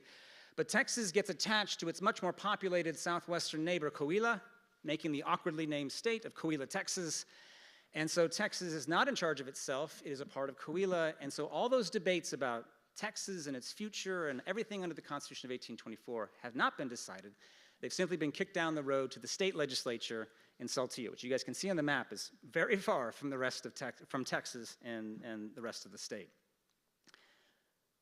but Texas gets attached to its much more populated southwestern neighbor, Coahuila, making the awkwardly named state of Coahuila, Texas. And so Texas is not in charge of itself, it is a part of Coahuila, and so all those debates about Texas and its future and everything under the Constitution of 1824 have not been decided. They've simply been kicked down the road to the state legislature in Saltillo, which you guys can see on the map is very far from the rest of Texas and the rest of the state.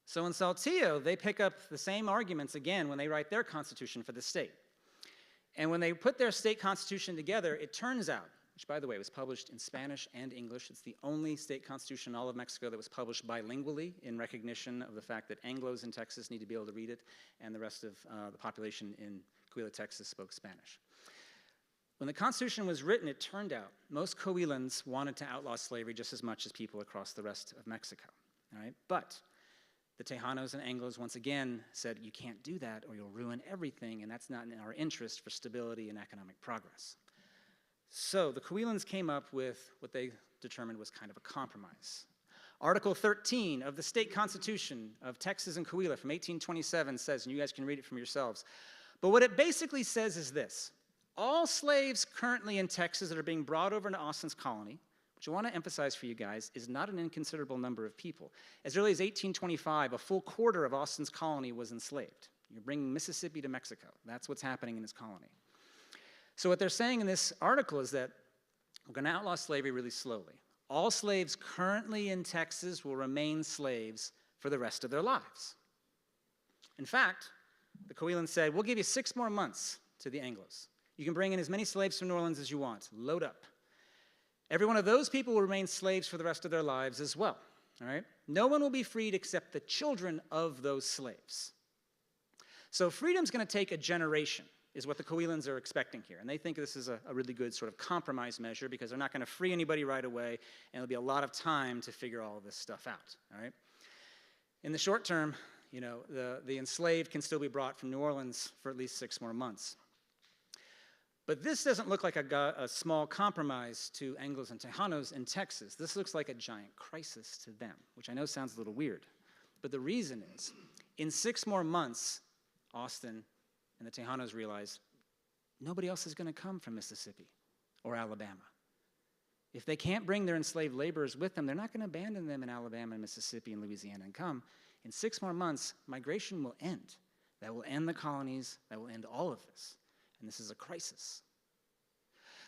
So in Saltillo, they pick up the same arguments again when they write their constitution for the state. And when they put their state constitution together, it turns out, which by the way was published in Spanish and English, it's the only state constitution in all of Mexico that was published bilingually in recognition of the fact that Anglos in Texas need to be able to read it, and the rest of the population in Coahuila, Texas spoke Spanish. When the Constitution was written, it turned out most Coahuilans wanted to outlaw slavery just as much as people across the rest of Mexico, all right? But the Tejanos and Anglos once again said, you can't do that or you'll ruin everything, and that's not in our interest for stability and economic progress. So the Coahuilans came up with what they determined was kind of a compromise. Article 13 of the state constitution of Texas and Coahuila from 1827 says, and you guys can read it from yourselves, but what it basically says is this: all slaves currently in Texas that are being brought over into Austin's colony, which I want to emphasize for you guys is not an inconsiderable number of people. As early as 1825, a full quarter of Austin's colony was enslaved. You're bringing Mississippi to Mexico. That's what's happening in this colony. So what they're saying in this article is that we're going to outlaw slavery really slowly. All slaves currently in Texas will remain slaves for the rest of their lives. In fact, the Coahuilans said, we'll give you 6 more months to the Anglos. You can bring in as many slaves from New Orleans as you want. Load up. Every one of those people will remain slaves for the rest of their lives as well. All right? No one will be freed except the children of those slaves. So freedom's going to take a generation, is what the Coahuilans are expecting here. And they think this is a really good sort of compromise measure because they're not going to free anybody right away, and there'll be a lot of time to figure all of this stuff out. All right? In the short term, you know, the enslaved can still be brought from New Orleans for at least 6 more months. But this doesn't look like a small compromise to Anglos and Tejanos in Texas. This looks like a giant crisis to them, which I know sounds a little weird. But the reason is, in 6 more months, Austin and the Tejanos realize nobody else is going to come from Mississippi or Alabama. If they can't bring their enslaved laborers with them, they're not going to abandon them in Alabama and Mississippi and Louisiana and come. In 6 more months, migration will end. That will end the colonies. That will end all of this. and this is a crisis.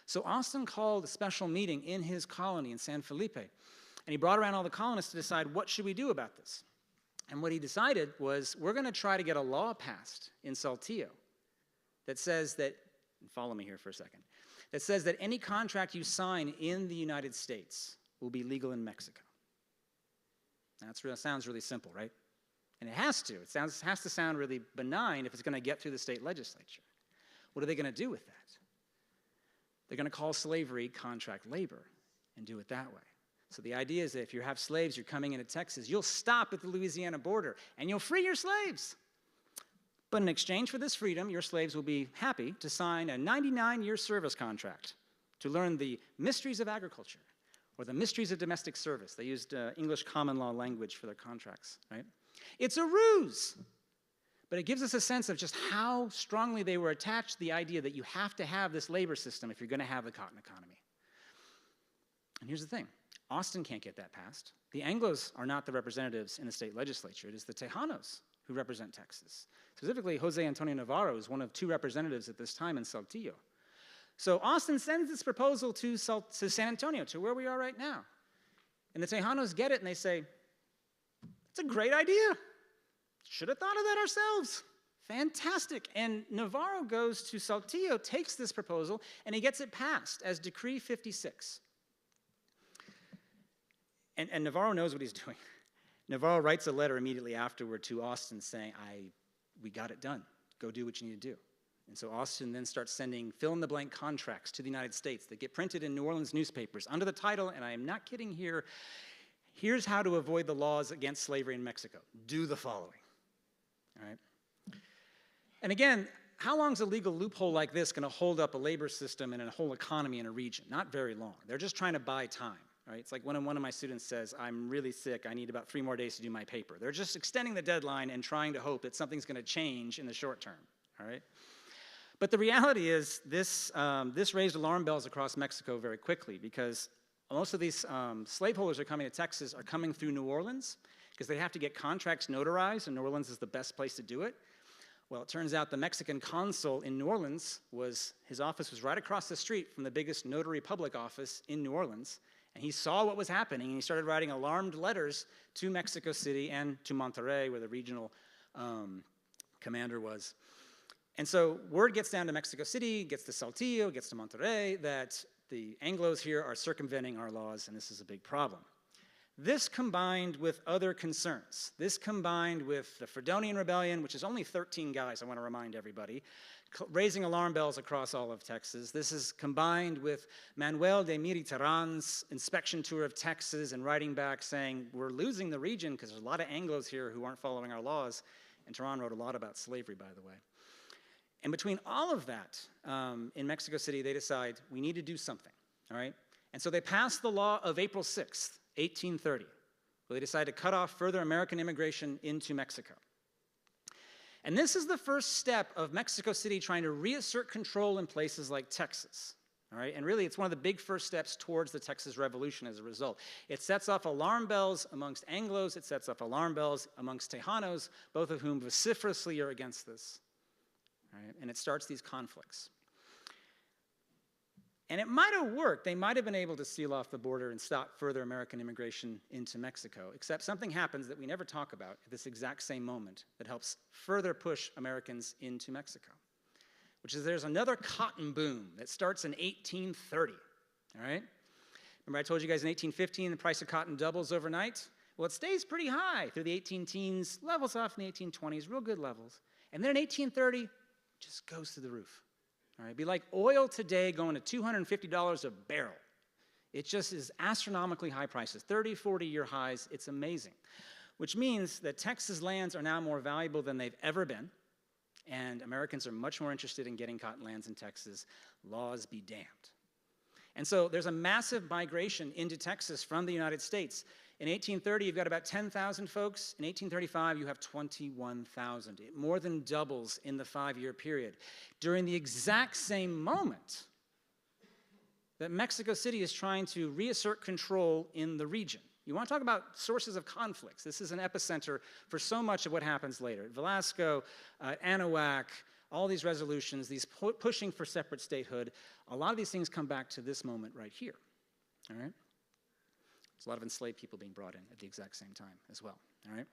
So Austin called a special meeting in his colony in San Felipe, and he brought around all the colonists to decide what should we do about this. And what he decided was, we're going to try to get a law passed in Saltillo that says that, follow me here for a second, that says that any contract you sign in the United States will be legal in Mexico. That sounds really simple, right? And it has to. It has to sound really benign if it's going to get through the state legislature. What are they going to do with that? They're going to call slavery contract labor and do it that way. So the idea is that if you have slaves, you're coming into Texas, you'll stop at the Louisiana border and you'll free your slaves. But in exchange for this freedom, your slaves will be happy to sign a 99-year service contract to learn the mysteries of agriculture or the mysteries of domestic service. They used English common law language for their contracts, right? It's a ruse. But it gives us a sense of just how strongly they were attached to the idea that you have to have this labor system if you're going to have the cotton economy. And here's the thing. Austin can't get that passed. The Anglos are not the representatives in the state legislature. It is the Tejanos who represent Texas. Specifically, Jose Antonio Navarro is one of 2 representatives at this time in Saltillo. So Austin sends this proposal to San Antonio, to where we are right now. And the Tejanos get it and they say, it's a great idea. Should have thought of that ourselves. Fantastic. And Navarro goes to Saltillo, takes this proposal, and he gets it passed as Decree 56. And Navarro knows what he's doing. Navarro writes a letter immediately afterward to Austin saying, we got it done. Go do what you need to do. And so Austin then starts sending fill-in-the-blank contracts to the United States that get printed in New Orleans newspapers under the title, and I am not kidding here, here's how to avoid the laws against slavery in Mexico. Do the following. All right? And again, how long is a legal loophole like this going to hold up a labor system and a whole economy in a region? Not very long. They're just trying to buy time. Right? It's like when one of my students says, I'm really sick, I need about 3 more days to do my paper. They're just extending the deadline and trying to hope that something's going to change in the short term. All right? But the reality is this raised alarm bells across Mexico very quickly, because most of these slaveholders are coming to Texas are coming through New Orleans because they have to get contracts notarized, and New Orleans is the best place to do it. Well, it turns out the Mexican consul in New Orleans his office was right across the street from the biggest notary public office in New Orleans. And he saw what was happening, and he started writing alarmed letters to Mexico City and to Monterrey, where the regional commander was. And so word gets down to Mexico City, gets to Saltillo, gets to Monterrey, that the Anglos here are circumventing our laws, and this is a big problem. This combined with other concerns. This combined with the Fredonian Rebellion, which is only 13 guys, I want to remind everybody, raising alarm bells across all of Texas. This is combined with Manuel de Miriterran's inspection tour of Texas and writing back saying, we're losing the region because there's a lot of Anglos here who aren't following our laws. And Terran wrote a lot about slavery, by the way. And between all of that, in Mexico City, they decide we need to do something, all right? And so they passed the law of April 6th, 1830, where they decided to cut off further American immigration into Mexico. And this is the first step of Mexico City trying to reassert control in places like Texas. All right? And really, it's one of the big first steps towards the Texas Revolution as a result. It sets off alarm bells amongst Anglos. It sets off alarm bells amongst Tejanos, both of whom vociferously are against this. All right? And it starts these conflicts. And it might have worked. They might have been able to seal off the border and stop further American immigration into Mexico, except something happens that we never talk about at this exact same moment that helps further push Americans into Mexico, which is there's another cotton boom that starts in 1830, all right? Remember I told you guys in 1815 the price of cotton doubles overnight? Well, it stays pretty high through the 18-teens, levels off in the 1820s, real good levels. And then in 1830, it just goes through the roof. All right, it'd be like oil today going to $250 a barrel. It just is astronomically high prices, 30, 40-year highs. It's amazing, which means that Texas lands are now more valuable than they've ever been, and Americans are much more interested in getting cotton lands in Texas. Laws be damned. And so there's a massive migration into Texas from the United States. In 1830, you've got about 10,000 folks. In 1835, you have 21,000. It more than doubles in the 5-year period. During the exact same moment that Mexico City is trying to reassert control in the region. You want to talk about sources of conflicts. This is an epicenter for so much of what happens later. Velasco, Anahuac, all these resolutions, these pushing for separate statehood, a lot of these things come back to this moment right here, all right? There's a lot of enslaved people being brought in at the exact same time as well, all right?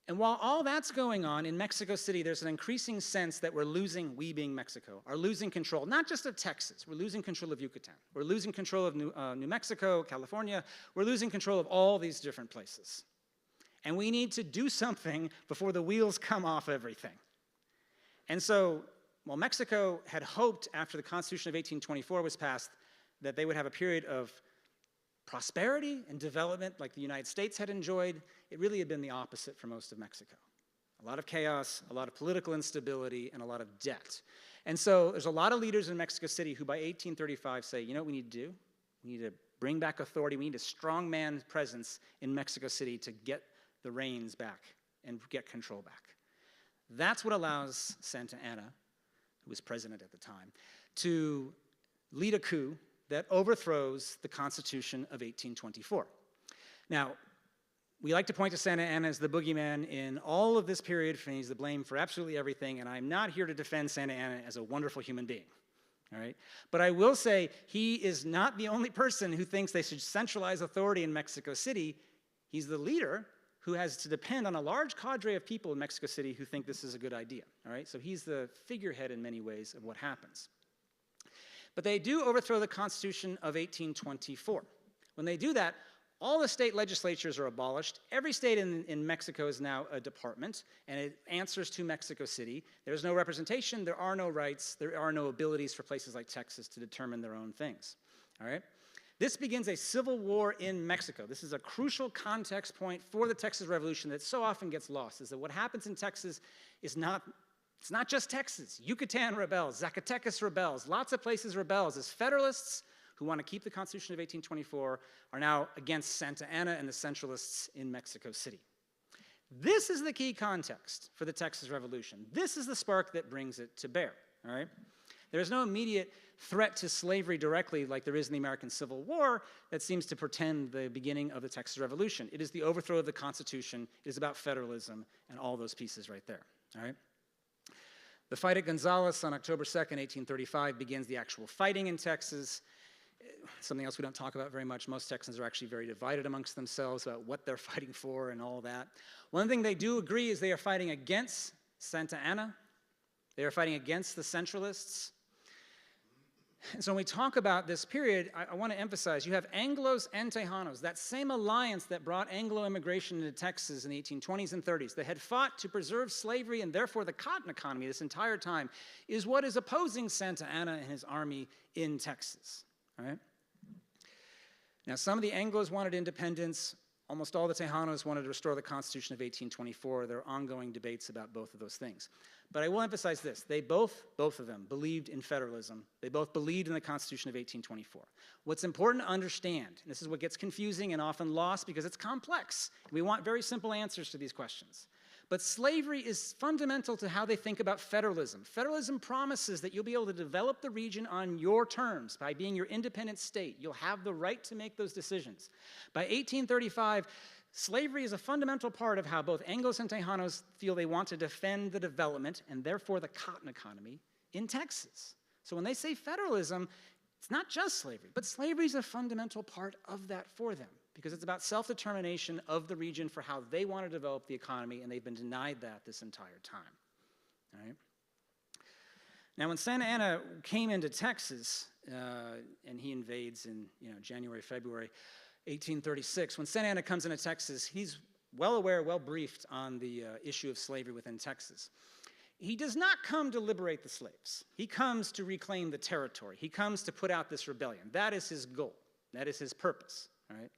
And while all that's going on in Mexico City, there's an increasing sense that we're losing, we being Mexico, are losing control, not just of Texas, we're losing control of Yucatan, we're losing control of New Mexico, California, we're losing control of all these different places. And we need to do something before the wheels come off everything. And so, while Mexico had hoped after the Constitution of 1824 was passed that they would have a period of prosperity and development like the United States had enjoyed, it really had been the opposite for most of Mexico. A lot of chaos, a lot of political instability, and a lot of debt. And so there's a lot of leaders in Mexico City who by 1835 say, you know what we need to do? We need to bring back authority. We need a strongman presence in Mexico City to get the reins back and get control back. That's what allows Santa Anna, who was president at the time, to lead a coup that overthrows the Constitution of 1824. Now, we like to point to Santa Anna as the boogeyman in all of this period, and he's the blame for absolutely everything, and I'm not here to defend Santa Anna as a wonderful human being, all right? But I will say he is not the only person who thinks they should centralize authority in Mexico City. He's the leader who has to depend on a large cadre of people in Mexico City who think this is a good idea, all right? So he's the figurehead in many ways of what happens. But they do overthrow the Constitution of 1824. When they do that, all the state legislatures are abolished. Every state in Mexico is now a department, and it answers to Mexico City. There's no representation, there are no rights, there are no abilities for places like Texas to determine their own things, all right? This begins a civil war in Mexico. This is a crucial context point for the Texas Revolution that so often gets lost, is that what happens in Texas is it's not just Texas. Yucatan rebels, Zacatecas rebels, lots of places rebels as Federalists who want to keep the Constitution of 1824 are now against Santa Anna and the Centralists in Mexico City. This is the key context for the Texas Revolution. This is the spark that brings it to bear, all right? There's no immediate threat to slavery directly like there is in the American Civil War that seems to portend the beginning of the Texas Revolution. It is the overthrow of the Constitution. It is about federalism and all those pieces right there, all right? The fight at Gonzales on October 2nd, 1835 begins the actual fighting in Texas. Something else we don't talk about very much. Most Texans are actually very divided amongst themselves about what they're fighting for and all that. One thing they do agree is they are fighting against Santa Anna. They are fighting against the Centralists. And so when we talk about this period, I want to emphasize you have Anglos and Tejanos, that same alliance that brought Anglo immigration into Texas in the 1820s and 30s, that had fought to preserve slavery and therefore the cotton economy this entire time, is what is opposing Santa Anna and his army in Texas. All right? Now, some of the Anglos wanted independence. Almost all the Tejanos wanted to restore the Constitution of 1824. There are ongoing debates about both of those things. But I will emphasize this. They both of them, believed in federalism. They both believed in the Constitution of 1824. What's important to understand, and this is what gets confusing and often lost because it's complex. We want very simple answers to these questions. But slavery is fundamental to how they think about federalism. Federalism promises that you'll be able to develop the region on your terms by being your independent state. You'll have the right to make those decisions. By 1835, slavery is a fundamental part of how both Anglos and Tejanos feel they want to defend the development and therefore the cotton economy in Texas. So when they say federalism, it's not just slavery, but slavery is a fundamental part of that for them because it's about self-determination of the region for how they want to develop the economy, and they've been denied that this entire time. All right? Now, when Santa Anna came into Texas, and he invades in January, February 1836, when Santa Anna comes into Texas, he's well aware, well briefed on the issue of slavery within Texas. He does not come to liberate the slaves. He comes to reclaim the territory. He comes to put out this rebellion. That is his goal. That is his purpose. All right?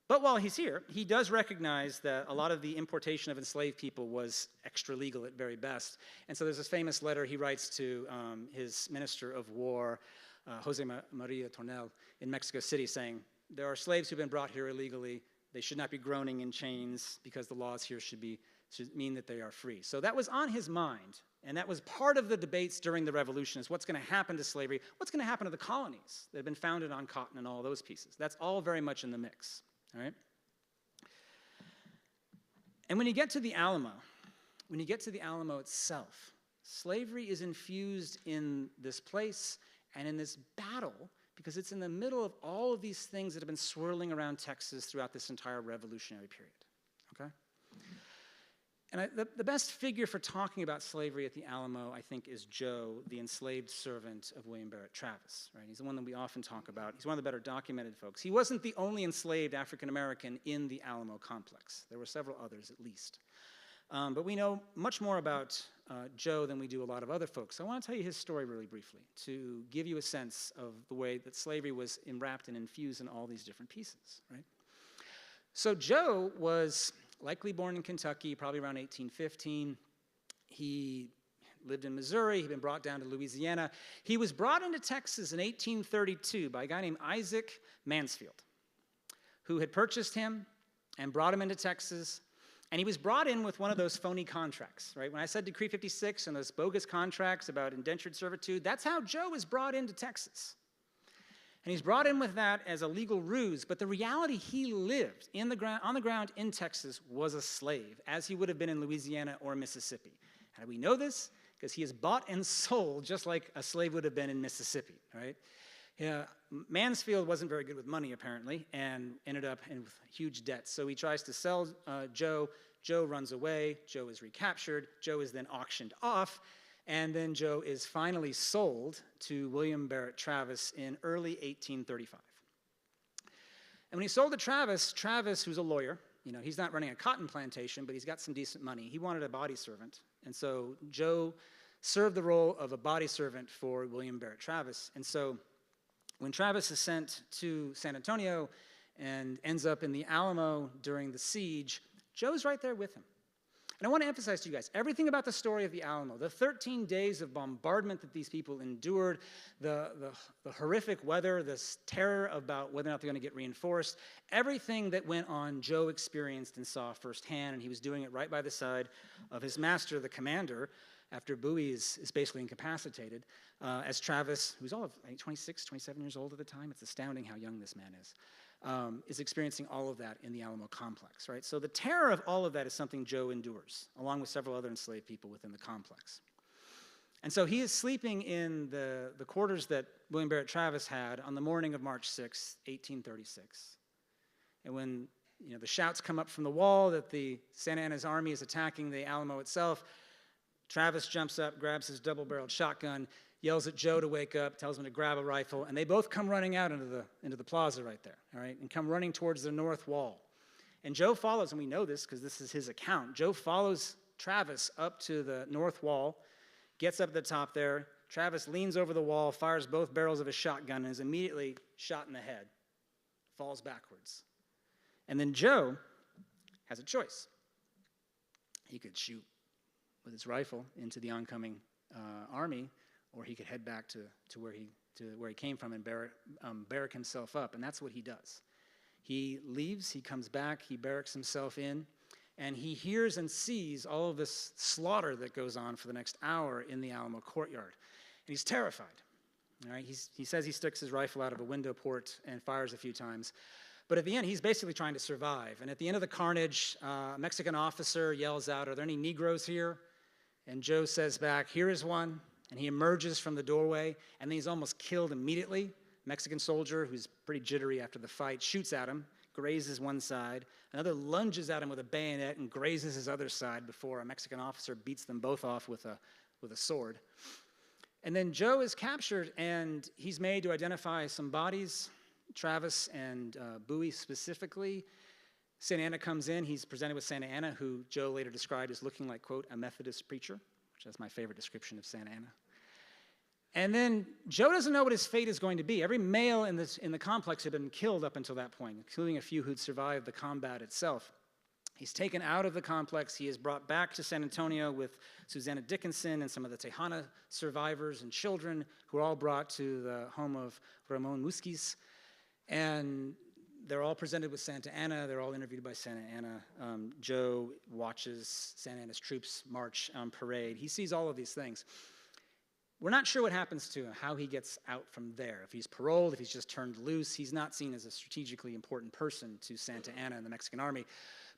But while he's here, he does recognize that a lot of the importation of enslaved people was extra legal at very best. And so there's this famous letter he writes to his minister of war, Jose Maria Tornel, in Mexico City saying, there are slaves who've been brought here illegally. They should not be groaning in chains because the laws here should mean that they are free. So that was on his mind. And that was part of the debates during the Revolution is what's going to happen to slavery, what's going to happen to the colonies that have been founded on cotton and all those pieces. That's all very much in the mix. All right? And when you get to the Alamo itself, Slavery is infused in this place and in this battle because it's in the middle of all of these things that have been swirling around Texas throughout this entire revolutionary period, okay? And the best figure for talking about slavery at the Alamo, I think, is Joe, the enslaved servant of William Barrett Travis, right? He's the one that we often talk about. He's one of the better documented folks. He wasn't the only enslaved African-American in the Alamo complex. There were several others, at least. But we know much more about Joe than we do a lot of other folks. So I want to tell you his story really briefly to give you a sense of the way that slavery was enwrapped and infused in all these different pieces, right? So Joe was likely born in Kentucky, probably around 1815. He lived in Missouri. He'd been brought down to Louisiana. He was brought into Texas in 1832 by a guy named Isaac Mansfield, who had purchased him and brought him into Texas. And he was brought in with one of those phony contracts, right? When I said Decree 56 and those bogus contracts about indentured servitude, that's how Joe was brought into Texas. And he's brought in with that as a legal ruse, but the reality he lived on the ground in Texas was a slave, as he would have been in Louisiana or Mississippi. And we know this because he is bought and sold just like a slave would have been in Mississippi, right? Mansfield wasn't very good with money, apparently, and ended up in huge debt. So he tries to sell Joe. Joe runs away. Joe is recaptured. Joe is then auctioned off. And then Joe is finally sold to William Barrett Travis in early 1835. And when he's sold to Travis, who's a lawyer, you know, he's not running a cotton plantation, but he's got some decent money. He wanted a body servant. And so Joe served the role of a body servant for William Barrett Travis. And so when Travis is sent to San Antonio and ends up in the Alamo during the siege, Joe's right there with him. And I want to emphasize to you guys, everything about the story of the Alamo, the 13 days of bombardment that these people endured, the horrific weather, this terror about whether or not they're going to get reinforced, everything that went on, Joe experienced and saw firsthand, and he was doing it right by the side of his master, the commander, after Bowie is basically incapacitated, as Travis, who's all of 26, 27 years old at the time, it's astounding how young this man is experiencing all of that in the Alamo complex, right? So the terror of all of that is something Joe endures, along with several other enslaved people within the complex. And so he is sleeping in the quarters that William Barrett Travis had on the morning of March 6, 1836. And when the shouts come up from the wall that the Santa Anna's army is attacking the Alamo itself, Travis jumps up, grabs his double-barreled shotgun, yells at Joe to wake up, tells him to grab a rifle, and they both come running out into the plaza right there, all right, and come running towards the north wall. And Joe follows, and we know this because this is his account. Joe follows Travis up to the north wall, gets up at the top there. Travis leans over the wall, fires both barrels of his shotgun, and is immediately shot in the head, falls backwards. And then Joe has a choice. He could shoot with his rifle into the oncoming army, or he could head back to where he came from and barrack himself up, and that's what he does. He leaves, he comes back, he barracks himself in, and he hears and sees all of this slaughter that goes on for the next hour in the Alamo courtyard, and he's terrified. All right, he says he sticks his rifle out of a window port and fires a few times, but at the end, he's basically trying to survive. And at the end of the carnage, a Mexican officer yells out, "Are there any Negroes here?" And Joe says back, "Here is one." And he emerges from the doorway, and then he's almost killed immediately. Mexican soldier, who's pretty jittery after the fight, shoots at him, grazes one side. Another lunges at him with a bayonet and grazes his other side before a Mexican officer beats them both off with a sword. And then Joe is captured, and he's made to identify some bodies, Travis and Bowie specifically. Santa Anna comes in. He's presented with Santa Anna, who Joe later described as looking like, quote, a Methodist preacher, which is my favorite description of Santa Anna. And then Joe doesn't know what his fate is going to be. Every male in the complex had been killed up until that point, including a few who'd survived the combat itself. He's taken out of the complex. He is brought back to San Antonio with Susanna Dickinson and some of the Tejana survivors and children, who are all brought to the home of Ramon Musquiz. And they're all presented with Santa Anna. They're all interviewed by Santa Anna. Joe watches Santa Anna's troops march on parade. He sees all of these things. We're not sure what happens to him, how he gets out from there. If he's paroled, if he's just turned loose, he's not seen as a strategically important person to Santa Anna and the Mexican army.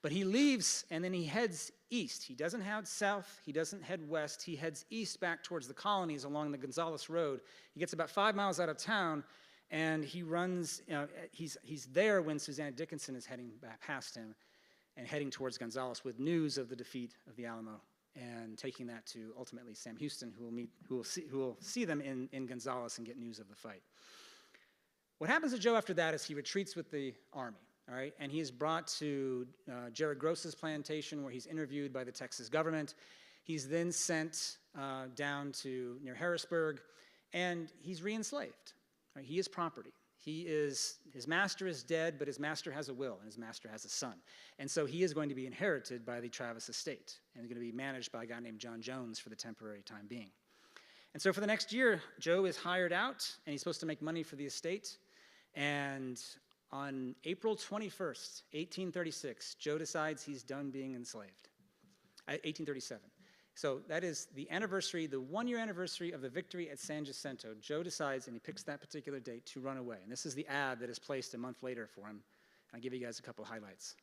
But he leaves, and then he heads east. He doesn't head south, he doesn't head west, he heads east back towards the colonies along the Gonzales Road. He gets about 5 miles out of town, and he runs, he's there when Susanna Dickinson is heading back past him and heading towards Gonzales with news of the defeat of the Alamo, and taking that to ultimately Sam Houston, who will see them in Gonzales and get news of the fight. What happens to Joe after that is he retreats with the army. All right, and he is brought to Jared Gross's plantation, where he's interviewed by the Texas government. He's then sent down to near Harrisburg, and he's re-enslaved. Right? He is property. His master is dead, but his master has a will, and his master has a son. And so he is going to be inherited by the Travis estate, and going to be managed by a guy named John Jones for the temporary time being. And so for the next year, Joe is hired out, and he's supposed to make money for the estate. And on April 21st, 1836, Joe decides he's done being enslaved. 1837. So that is the anniversary, the 1-year anniversary of the victory at San Jacinto. Joe decides, and he picks that particular date, to run away. And this is the ad that is placed a month later for him. I'll give you guys a couple highlights.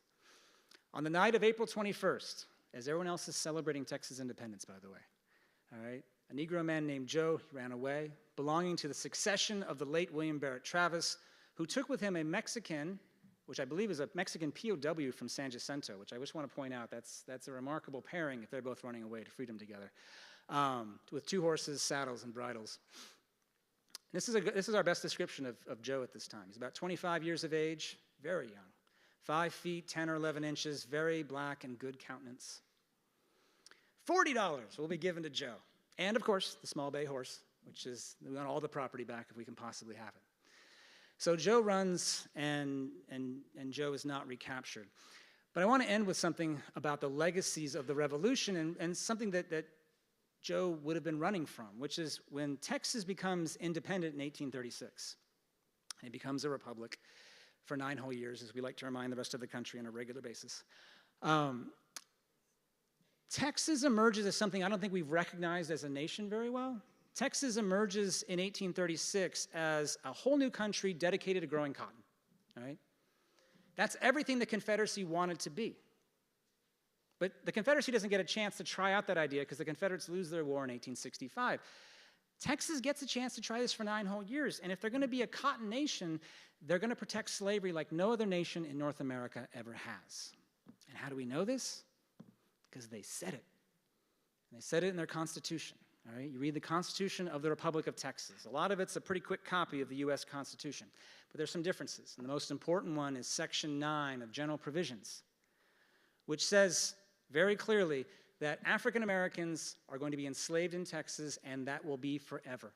On the night of April 21st, as everyone else is celebrating Texas independence, by the way, all right, a Negro man named Joe, he ran away, belonging to the succession of the late William Barrett Travis, who took with him a Mexican, which I believe is a Mexican POW from San Jacinto, which I just want to point out, that's a remarkable pairing if they're both running away to freedom together, with 2 horses, saddles, and bridles. This is our best description of Joe at this time. He's about 25 years of age, very young, 5 feet, 10 or 11 inches, very black and good countenance. $40 will be given to Joe. And, of course, the small bay horse, which is, we want all the property back if we can possibly have it. So Joe runs, and Joe is not recaptured. But I want to end with something about the legacies of the Revolution and something that Joe would have been running from, which is when Texas becomes independent in 1836. And it becomes a republic for 9 whole years, as we like to remind the rest of the country on a regular basis. Texas emerges as something I don't think we've recognized as a nation very well. Texas emerges in 1836 as a whole new country dedicated to growing cotton, all right? That's everything the Confederacy wanted to be. But the Confederacy doesn't get a chance to try out that idea because the Confederates lose their war in 1865. Texas gets a chance to try this for 9 whole years, and if they're going to be a cotton nation, they're going to protect slavery like no other nation in North America ever has. And how do we know this? Because they said it. And they said it in their Constitution. All right, you read the Constitution of the Republic of Texas. A lot of it's a pretty quick copy of the U.S. Constitution, but there's some differences. And the most important one is Section 9 of General Provisions, which says very clearly that African Americans are going to be enslaved in Texas, and that will be forever.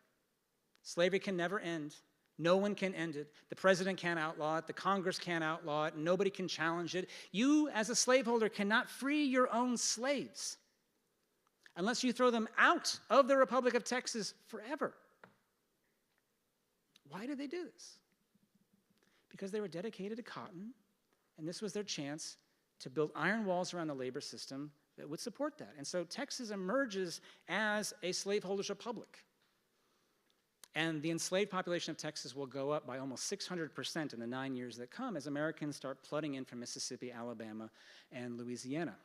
Slavery can never end. No one can end it. The president can't outlaw it. The Congress can't outlaw it. Nobody can challenge it. You, as a slaveholder, cannot free your own slaves unless you throw them out of the Republic of Texas forever. Why did they do this? Because they were dedicated to cotton, and this was their chance to build iron walls around the labor system that would support that. And so Texas emerges as a slaveholders' republic. And the enslaved population of Texas will go up by almost 600% in the 9 years that come as Americans start flooding in from Mississippi, Alabama, and Louisiana.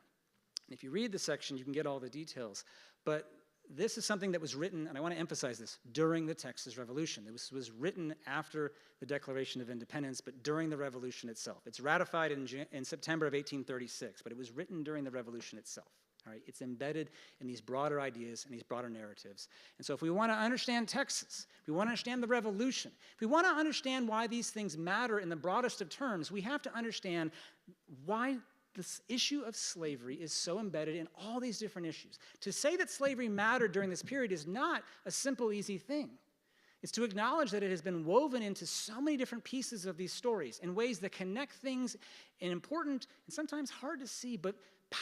And if you read the section, you can get all the details. But this is something that was written, and I want to emphasize this, during the Texas Revolution. This was written after the Declaration of Independence, but during the Revolution itself. It's ratified in September of 1836, but it was written during the Revolution itself. All right? It's embedded in these broader ideas and these broader narratives. And so if we want to understand Texas, if we want to understand the Revolution, if we want to understand why these things matter in the broadest of terms, we have to understand why this issue of slavery is so embedded in all these different issues. To say that slavery mattered during this period is not a simple, easy thing. It's to acknowledge that it has been woven into so many different pieces of these stories in ways that connect things in important and sometimes hard to see, but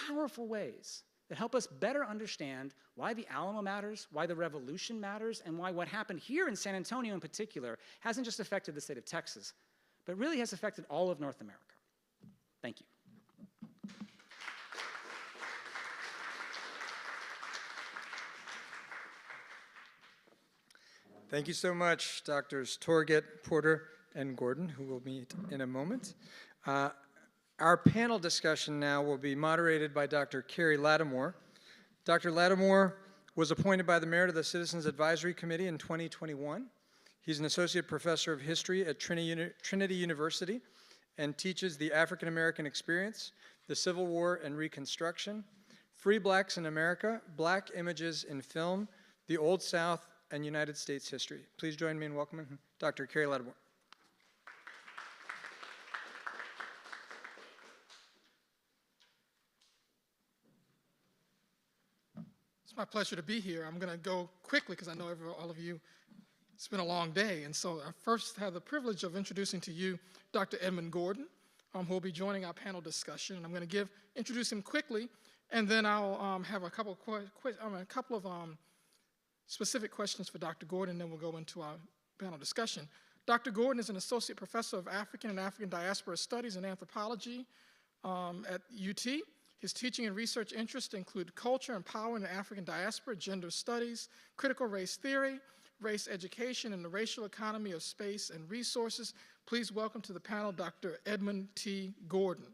powerful ways that help us better understand why the Alamo matters, why the Revolution matters, and why what happened here in San Antonio in particular hasn't just affected the state of Texas, but really has affected all of North America. Thank you. Thank you so much, Drs. Torget, Porter, and Gordon, who will meet in a moment. Our panel discussion now will be moderated by Dr. Carrie Lattimore. Dr. Lattimore was appointed by the Merit of the Citizens Advisory Committee in 2021. He's an associate professor of history at Trinity University and teaches the African American experience, the Civil War and Reconstruction, Free Blacks in America, Black Images in Film, the Old South, and United States history. Please join me in welcoming Dr. Carrie Lattimore. It's my pleasure to be here. I'm going to go quickly because I know all of you, it's been a long day. And so I first have the privilege of introducing to you Dr. Edmund Gordon, who will be joining our panel discussion. And I'm going to introduce him quickly, and then I'll have a couple of specific questions for Dr. Gordon, and then we'll go into our panel discussion. Dr. Gordon is an associate professor of African and African diaspora studies and anthropology at UT. His teaching and research interests include culture and power in the African diaspora, gender studies, critical race theory, race education, and the racial economy of space and resources. Please welcome to the panel Dr. Edmund T. Gordon.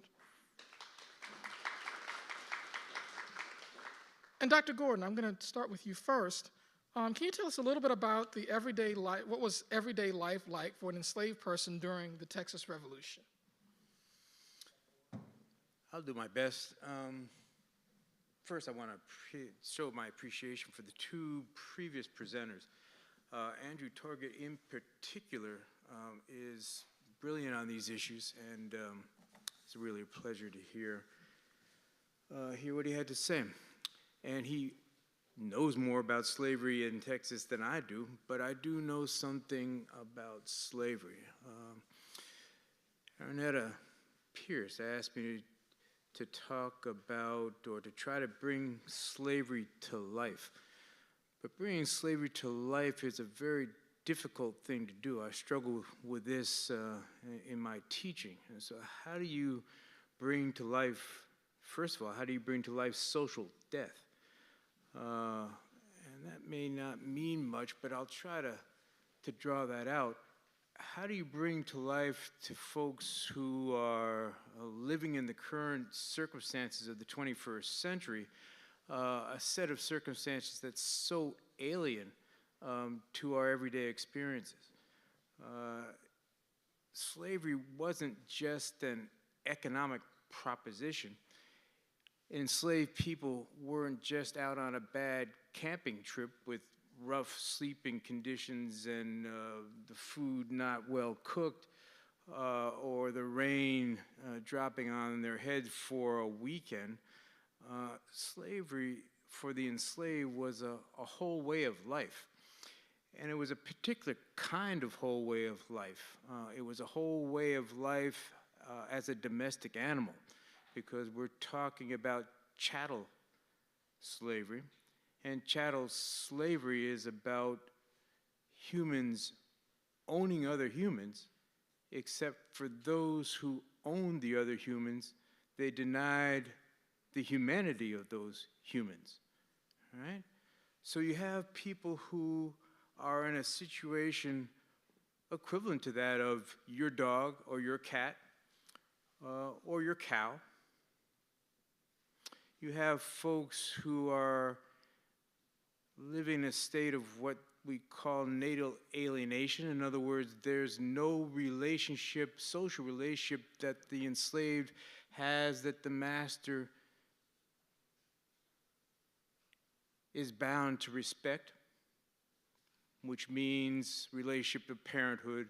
And Dr. Gordon, I'm going to start with you first. Can you tell us a little bit about the everyday life, what was everyday life like for an enslaved person during the Texas Revolution? I'll do my best. First, I want to show my appreciation for the two previous presenters. Andrew Torget, in particular, is brilliant on these issues, and it's really a pleasure to hear what he had to say. And he knows more about slavery in Texas than I do, but I do know something about slavery. Arnetta Pierce asked me to talk about or to try to bring slavery to life. But bringing slavery to life is a very difficult thing to do. I struggle with this in my teaching. And so how do you bring to life, first of all, how do you bring to life social death? And that may not mean much, but I'll try to draw that out. How do you bring to life to folks who are living in the current circumstances of the 21st century a set of circumstances that's so alien to our everyday experiences? Slavery wasn't just an economic proposition. Enslaved people weren't just out on a bad camping trip with rough sleeping conditions and the food not well cooked or the rain dropping on their heads for a weekend. Slavery for the enslaved was a whole way of life. And it was a particular kind of whole way of life. It was a whole way of life as a domestic animal, because we're talking about chattel slavery. And chattel slavery is about humans owning other humans, except for those who owned the other humans, they denied the humanity of those humans, right? So you have people who are in a situation equivalent to that of your dog or your cat or your cow. You have folks who are living in a state of what we call natal alienation. In other words, there's no relationship, social relationship that the enslaved has that the master is bound to respect, which means relationship of parenthood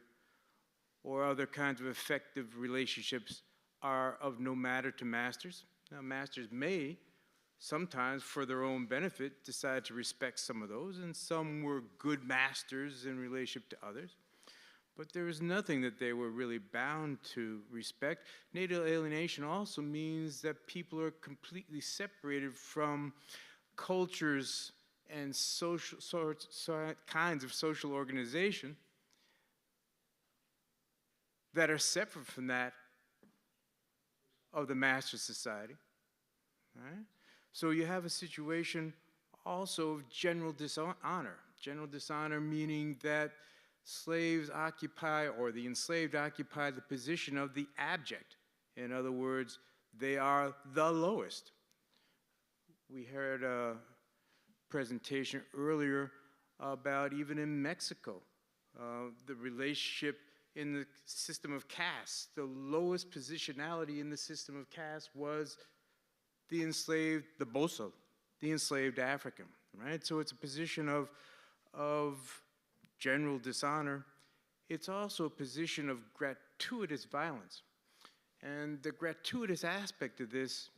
or other kinds of effective relationships are of no matter to masters. Now, masters may sometimes, for their own benefit, decide to respect some of those, and some were good masters in relationship to others. But there was nothing that they were really bound to respect. Natal alienation also means that people are completely separated from cultures and kinds of social organization that are separate from that of the master society, right? So you have a situation also of general dishonor. General dishonor meaning that slaves occupy, or the enslaved occupy, the position of the abject. In other words, they are the lowest. We heard a presentation earlier about even in Mexico, the relationship in the system of caste. The lowest positionality in the system of caste was the enslaved, the bozo, the enslaved African, right? So it's a position of general dishonor. It's also a position of gratuitous violence. And the gratuitous aspect of this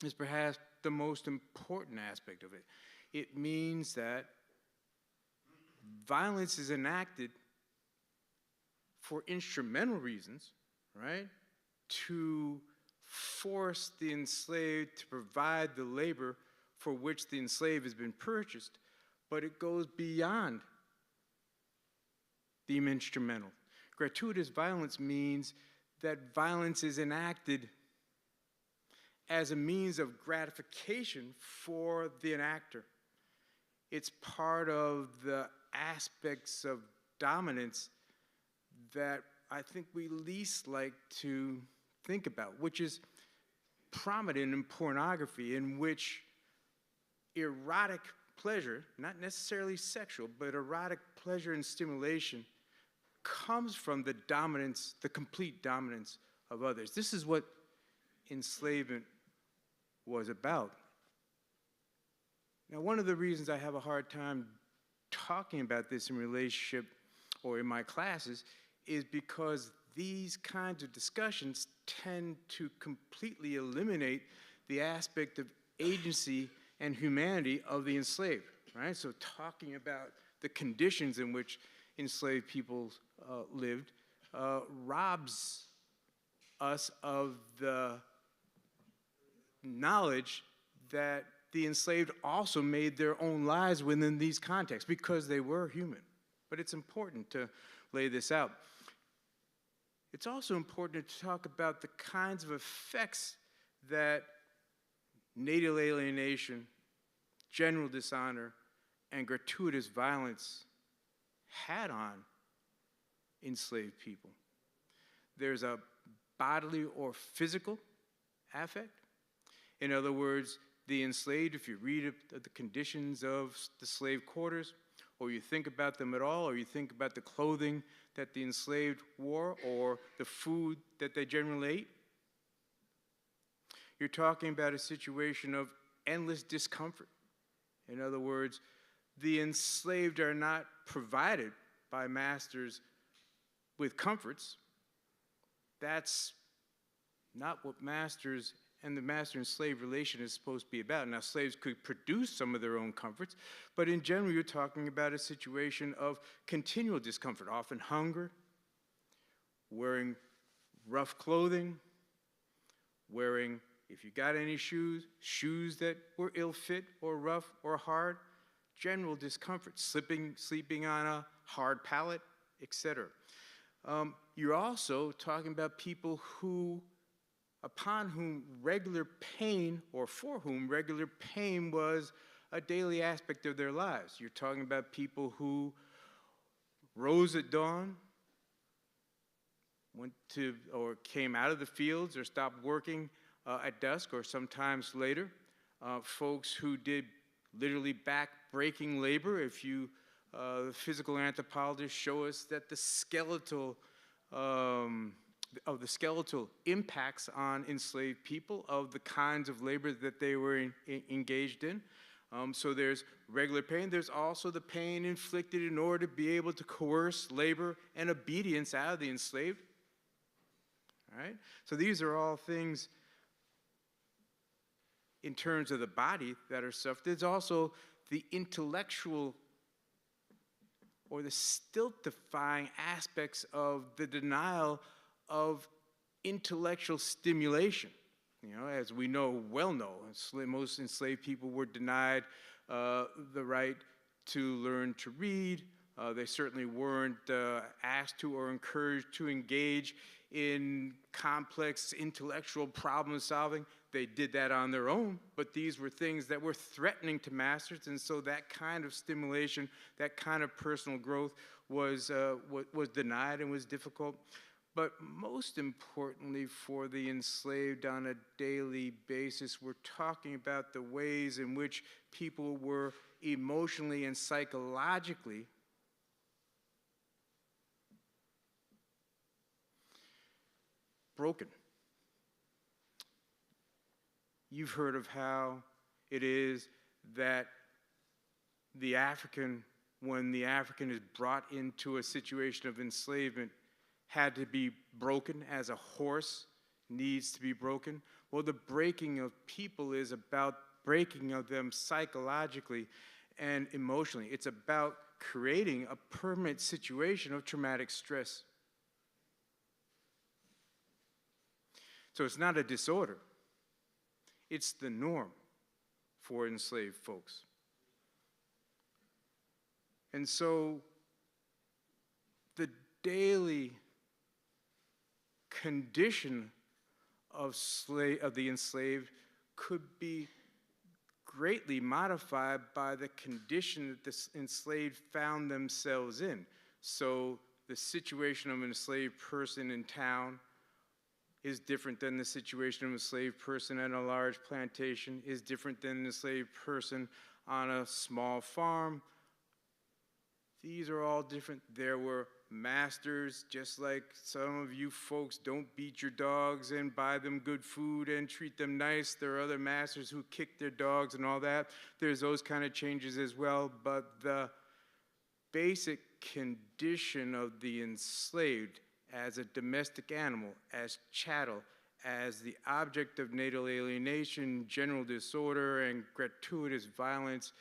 is perhaps the most important aspect of it. It means that violence is enacted for instrumental reasons, right? To force the enslaved to provide the labor for which the enslaved has been purchased, but it goes beyond the instrumental. Gratuitous violence means that violence is enacted as a means of gratification for the enactor. It's part of the aspects of dominance that I think we least like to think about, which is prominent in pornography, in which erotic pleasure, not necessarily sexual, but erotic pleasure and stimulation comes from the dominance, the complete dominance of others. This is what enslavement was about. Now, one of the reasons I have a hard time talking about this in relationship or in my classes is because these kinds of discussions tend to completely eliminate the aspect of agency and humanity of the enslaved, right? So talking about the conditions in which enslaved people lived robs us of the knowledge that the enslaved also made their own lives within these contexts because they were human. But it's important to lay this out. It's also important to talk about the kinds of effects that natal alienation, general dishonor, and gratuitous violence had on enslaved people. There's a bodily or physical affect. In other words, the enslaved, if you read the conditions of the slave quarters, or you think about them at all, or you think about the clothing that the enslaved wore, or the food that they generally ate, you're talking about a situation of endless discomfort. In other words, the enslaved are not provided by masters with comforts. That's not what masters and the master and slave relation is supposed to be about. Now, slaves could produce some of their own comforts, but in general, you're talking about a situation of continual discomfort, often hunger, wearing rough clothing, wearing, if you got any shoes, shoes that were ill-fit or rough or hard, general discomfort, sleeping on a hard pallet, etc. You're also talking about people upon whom regular pain, or for whom regular pain was a daily aspect of their lives. You're talking about people who rose at dawn, went to or came out of the fields or stopped working at dusk or sometimes later. Folks who did literally back-breaking labor. If you, the physical anthropologists show us that the skeletal impacts on enslaved people of the kinds of labor that they were engaged in. So there's regular pain. There's also the pain inflicted in order to be able to coerce labor and obedience out of the enslaved. All right? So these are all things in terms of the body that are suffered. There's also the intellectual or the stilt-defying aspects of the denial of intellectual stimulation. You know, as we well know, most enslaved people were denied the right to learn to read. They certainly weren't asked to or encouraged to engage in complex intellectual problem solving. They did that on their own, but these were things that were threatening to masters, and so that kind of stimulation, that kind of personal growth was denied and was difficult. But most importantly for the enslaved on a daily basis, we're talking about the ways in which people were emotionally and psychologically broken. You've heard of how it is that the African, when the African is brought into a situation of enslavement, had to be broken as a horse needs to be broken. Well, the breaking of people is about breaking of them psychologically and emotionally. It's about creating a permanent situation of traumatic stress. So it's not a disorder. It's the norm for enslaved folks. And so the daily condition of the enslaved could be greatly modified by the condition that the enslaved found themselves in. So the situation of an enslaved person in town is different than the situation of an enslaved person at a large plantation, is different than an enslaved person on a small farm. These are all different. There were masters, just like some of you folks don't beat your dogs and buy them good food and treat them nice. There are other masters who kick their dogs and all that. There's those kind of changes as well, but the basic condition of the enslaved as a domestic animal, as chattel, as the object of natal alienation, general disorder, and gratuitous violence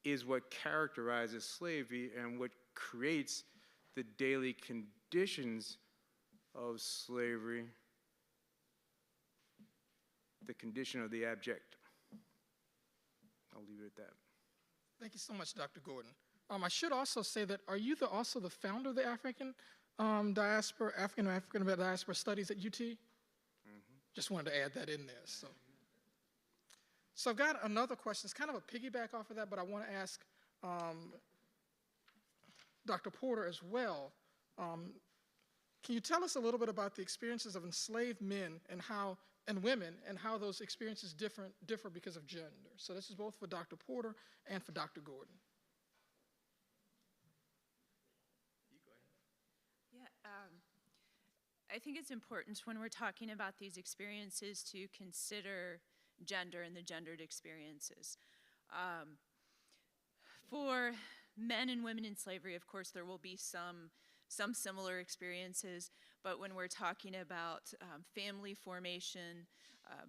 is what characterizes slavery and what creates the daily conditions of slavery, the condition of the abject. I'll leave it at that. Thank you so much, Dr. Gordon. I should also say that, are you also the founder of the African diaspora, African diaspora studies at UT? Mm-hmm. Just wanted to add that in there. So I've got another question. It's kind of a piggyback off of that, but I want to ask Dr. Porter as well. Can you tell us a little bit about the experiences of enslaved men and women and how those experiences differ because of gender? So this is both for Dr. Porter and for Dr. Gordon. I think it's important when we're talking about these experiences to consider gender and the gendered experiences. For men and women in slavery, of course, there will be some similar experiences, but when we're talking about family formation,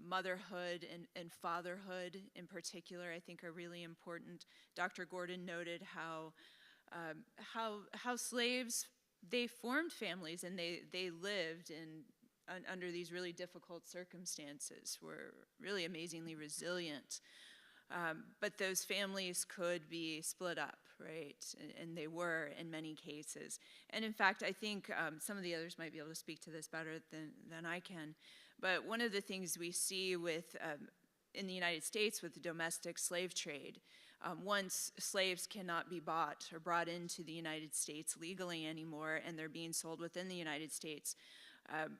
motherhood and fatherhood in particular, I think are really important. Dr. Gordon noted how slaves, they formed families and they lived under these really difficult circumstances, were really amazingly resilient. But those families could be split up, right? And they were in many cases. And in fact, I think some of the others might be able to speak to this better than I can. But one of the things we see in the United States with the domestic slave trade, once slaves cannot be bought or brought into the United States legally anymore, and they're being sold within the United States,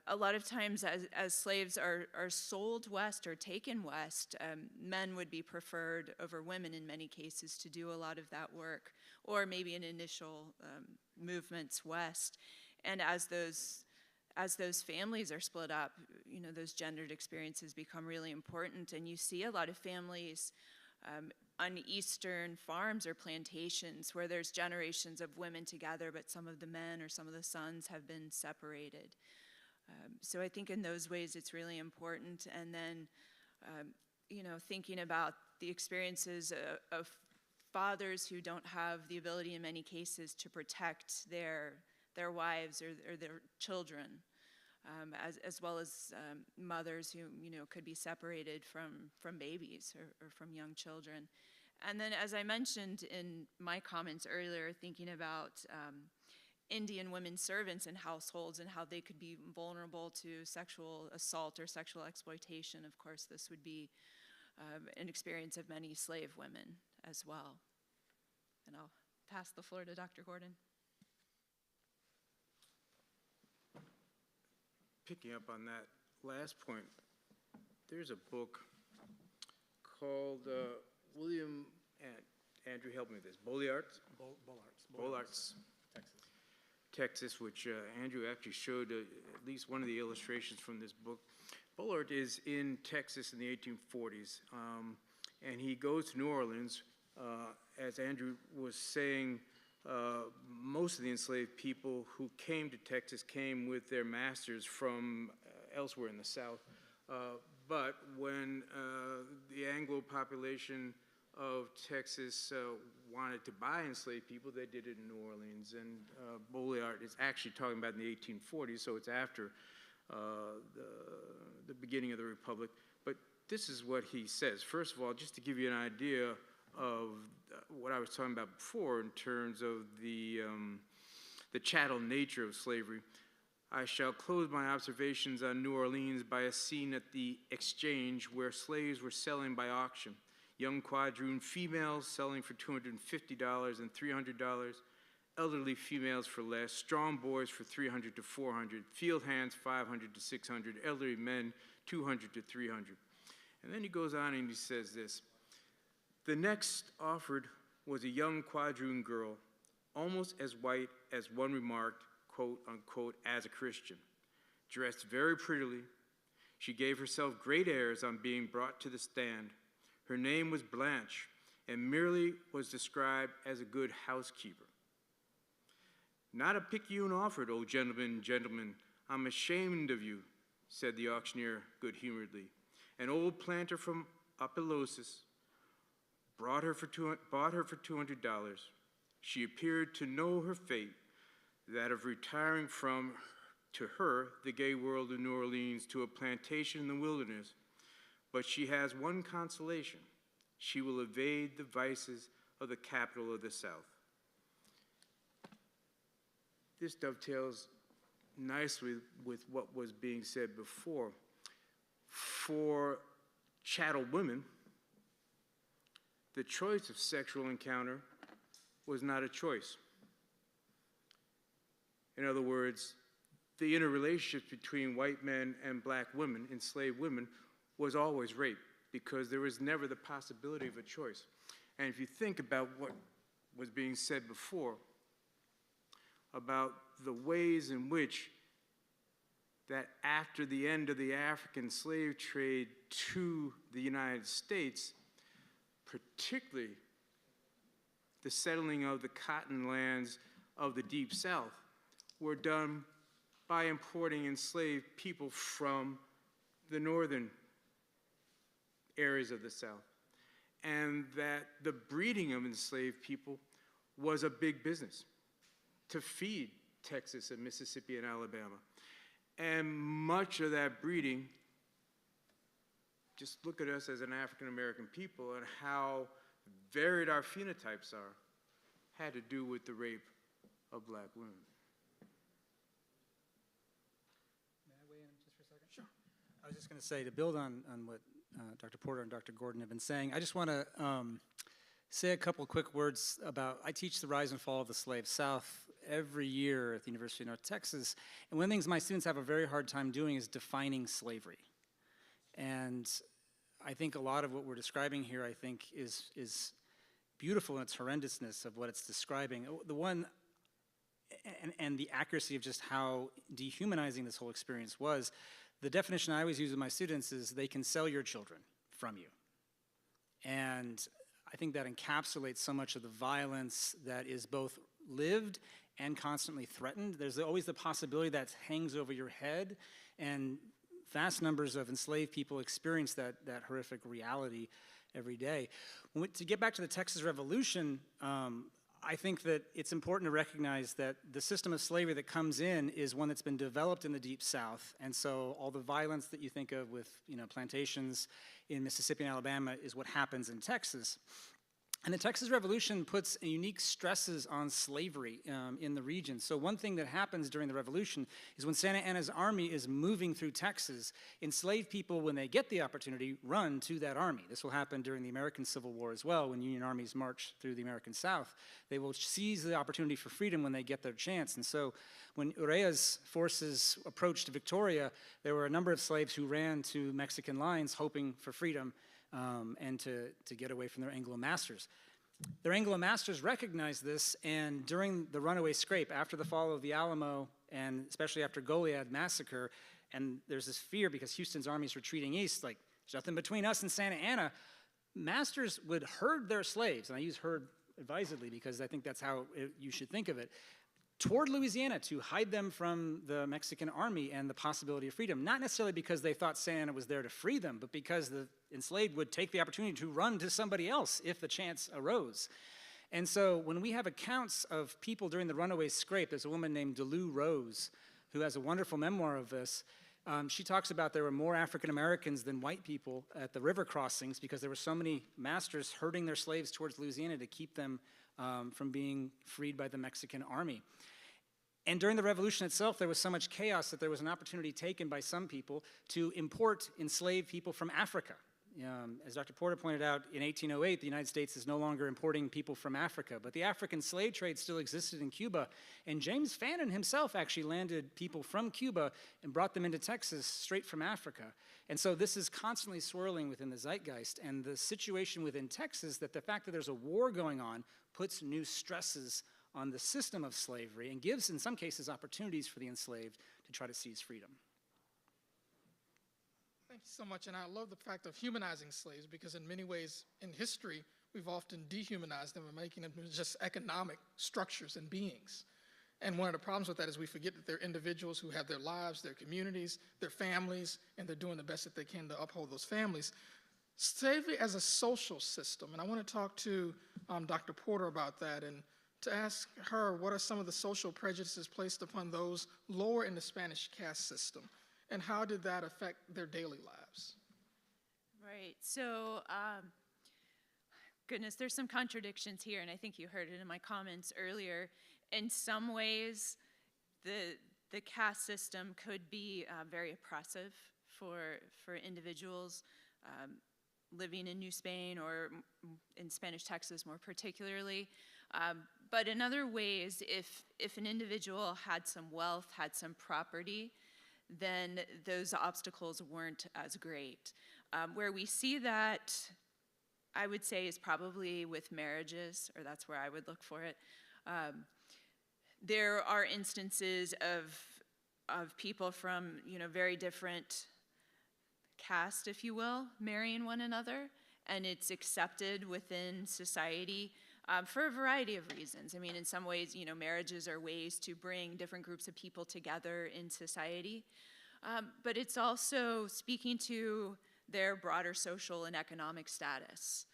a lot of times as slaves are sold west or taken west, men would be preferred over women in many cases to do a lot of that work, or maybe in initial movements west. And as those families are split up, those gendered experiences become really important. And you see a lot of families on eastern farms or plantations where there's generations of women together, but some of the men or some of the sons have been separated. So I think in those ways it's really important. And then, thinking about the experiences of fathers who don't have the ability in many cases to protect their wives or their children, as well as mothers who could be separated from babies or from young children. And then, as I mentioned in my comments earlier, thinking about Indian women servants in households and how they could be vulnerable to sexual assault or sexual exploitation. Of course, this would be an experience of many slave women as well. And I'll pass the floor to Dr. Gordon. Picking up on that last point, there's a book called William and Andrew, help me with this, Bollards, Texas, which Andrew actually showed at least one of the illustrations from this book. Bollard is in Texas in the 1840s, and he goes to New Orleans. As Andrew was saying, most of the enslaved people who came to Texas came with their masters from elsewhere in the South. But when the Anglo population of Texas wanted to buy enslaved people, they did it in New Orleans. And Bollard is actually talking about in the 1840s, so it's after the beginning of the Republic. But this is what he says. First of all, just to give you an idea of what I was talking about before in terms of the chattel nature of slavery, I shall close my observations on New Orleans by a scene at the exchange where slaves were selling by auction. Young quadroon females selling for $250 and $300, elderly females for less, strong boys for $300 to $400, field hands $500 to $600, elderly men $200 to $300. And then he goes on and he says this: the next offered was a young quadroon girl, almost as white as one remarked, quote unquote, as a Christian. Dressed very prettily, she gave herself great airs on being brought to the stand. Her name was Blanche, and merely was described as a good housekeeper. Not a picayune offered, O gentlemen, gentlemen. I'm ashamed of you, said the auctioneer good-humoredly. An old planter from Opelousas bought her for $200. She appeared to know her fate, that of retiring from, to her, the gay world of New Orleans, to a plantation in the wilderness. But she has one consolation: she will evade the vices of the capital of the South. This dovetails nicely with what was being said before. For chattel women, the choice of sexual encounter was not a choice. In other words, the interrelationships between white men and black women, enslaved women, was always rape, because there was never the possibility of a choice. And if you think about what was being said before, about the ways in which that after the end of the African slave trade to the United States, particularly the settling of the cotton lands of the Deep South, were done by importing enslaved people from the northern areas of the South, and that the breeding of enslaved people was a big business to feed Texas and Mississippi and Alabama. And much of that breeding, just look at us as an African American people and how varied our phenotypes are, had to do with the rape of black women. May I weigh in just for a second? Sure. I was just going to say, to build on what Dr. Porter and Dr. Gordon have been saying, I just want to say a couple quick words about, I teach the rise and fall of the slave South every year at the University of North Texas, and one of the things my students have a very hard time doing is defining slavery. And I think a lot of what we're describing here, I think, is beautiful in its horrendousness of what it's describing. The one, and the accuracy of just how dehumanizing this whole experience was, the definition I always use with my students is they can sell your children from you. And I think that encapsulates so much of the violence that is both lived and constantly threatened. There's always the possibility that hangs over your head, and vast numbers of enslaved people experience that horrific reality every day. To get back to the Texas Revolution, I think that it's important to recognize that the system of slavery that comes in is one that's been developed in the Deep South, and so all the violence that you think of with plantations in Mississippi and Alabama is what happens in Texas. And the Texas Revolution puts unique stresses on slavery in the region. So one thing that happens during the Revolution is when Santa Anna's army is moving through Texas, enslaved people, when they get the opportunity, run to that army. This will happen during the American Civil War as well, when Union armies march through the American South. They will seize the opportunity for freedom when they get their chance. And so when Urrea's forces approached Victoria, there were a number of slaves who ran to Mexican lines hoping for freedom and to get away from their Anglo masters. Their Anglo masters recognized this, and during the runaway scrape, after the fall of the Alamo, and especially after Goliad massacre, and there's this fear because Houston's army is retreating east, like, there's nothing between us and Santa Anna, masters would herd their slaves, and I use herd advisedly because I think that's how you should think of it, toward Louisiana to hide them from the Mexican army and the possibility of freedom. Not necessarily because they thought Santa Anna was there to free them, but because the enslaved would take the opportunity to run to somebody else if the chance arose. And so when we have accounts of people during the runaway scrape, there's a woman named Deleu Rose who has a wonderful memoir of this. She talks about there were more African Americans than white people at the river crossings because there were so many masters herding their slaves towards Louisiana to keep them from being freed by the Mexican army. And during the Revolution itself, there was so much chaos that there was an opportunity taken by some people to import enslaved people from Africa. As Dr. Porter pointed out, in 1808, the United States is no longer importing people from Africa, but the African slave trade still existed in Cuba, and James Fannin himself actually landed people from Cuba and brought them into Texas straight from Africa. And so this is constantly swirling within the zeitgeist, and the situation within Texas, that the fact that there's a war going on puts new stresses on the system of slavery and gives, in some cases, opportunities for the enslaved to try to seize freedom. Thank you so much, and I love the fact of humanizing slaves because in many ways in history, we've often dehumanized them and making them just economic structures and beings. And one of the problems with that is we forget that they're individuals who have their lives, their communities, their families, and they're doing the best that they can to uphold those families. Slavery as a social system, and I want to talk to Dr. Porter about that and to ask her what are some of the social prejudices placed upon those lower in the Spanish caste system, and how did that affect their daily lives? Right, so, goodness, there's some contradictions here, and I think you heard it in my comments earlier. In some ways, the caste system could be very oppressive for individuals living in New Spain or in Spanish Texas more particularly. But in other ways, if an individual had some wealth, had some property, then those obstacles weren't as great. Where we see that, I would say, is probably with marriages, or that's where I would look for it. There are instances of people from, very different caste, if you will, marrying one another, and it's accepted within society for a variety of reasons. I mean, in some ways, marriages are ways to bring different groups of people together in society, but it's also speaking to their broader social and economic status.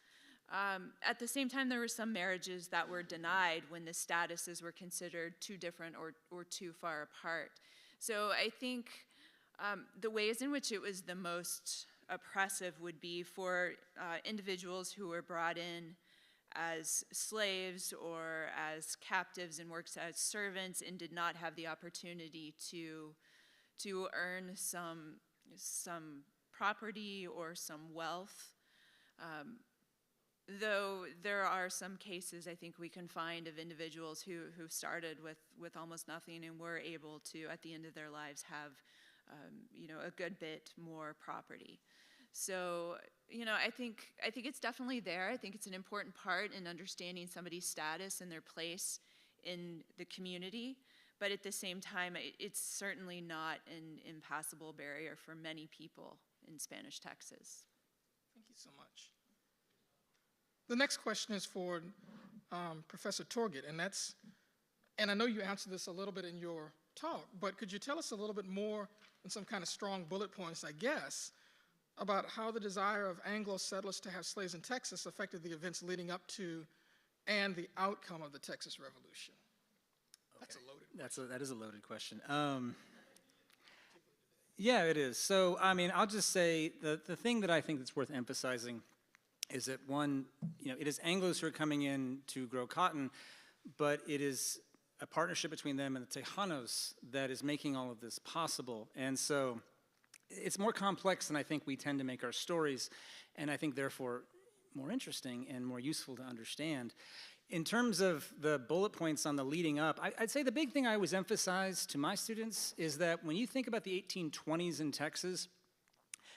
At the same time, there were some marriages that were denied when the statuses were considered too different or too far apart. So I think the ways in which it was the most oppressive would be for individuals who were brought in as slaves or as captives and worked as servants and did not have the opportunity to earn some property or some wealth. Though there are some cases I think we can find of individuals who started with almost nothing and were able to, at the end of their lives, have a good bit more property. So, I think it's definitely there. I think it's an important part in understanding somebody's status and their place in the community. But at the same time, it's certainly not an impassable barrier for many people in Spanish Texas. Thank you so much. The next question is for Professor Torget, and I know you answered this a little bit in your talk, but could you tell us a little bit more in some kind of strong bullet points, I guess, about how the desire of Anglo settlers to have slaves in Texas affected the events leading up to and the outcome of the Texas Revolution? Okay. That's a loaded question. That is a loaded question. Yeah, it is. So, I'll just say the thing that I think that's worth emphasizing is that one, it is Anglos who are coming in to grow cotton, but it is a partnership between them and the Tejanos that is making all of this possible. And so it's more complex than I think we tend to make our stories, and I think therefore more interesting and more useful to understand. In terms of the bullet points on the leading up, I'd say the big thing I always emphasize to my students is that when you think about the 1820s in Texas,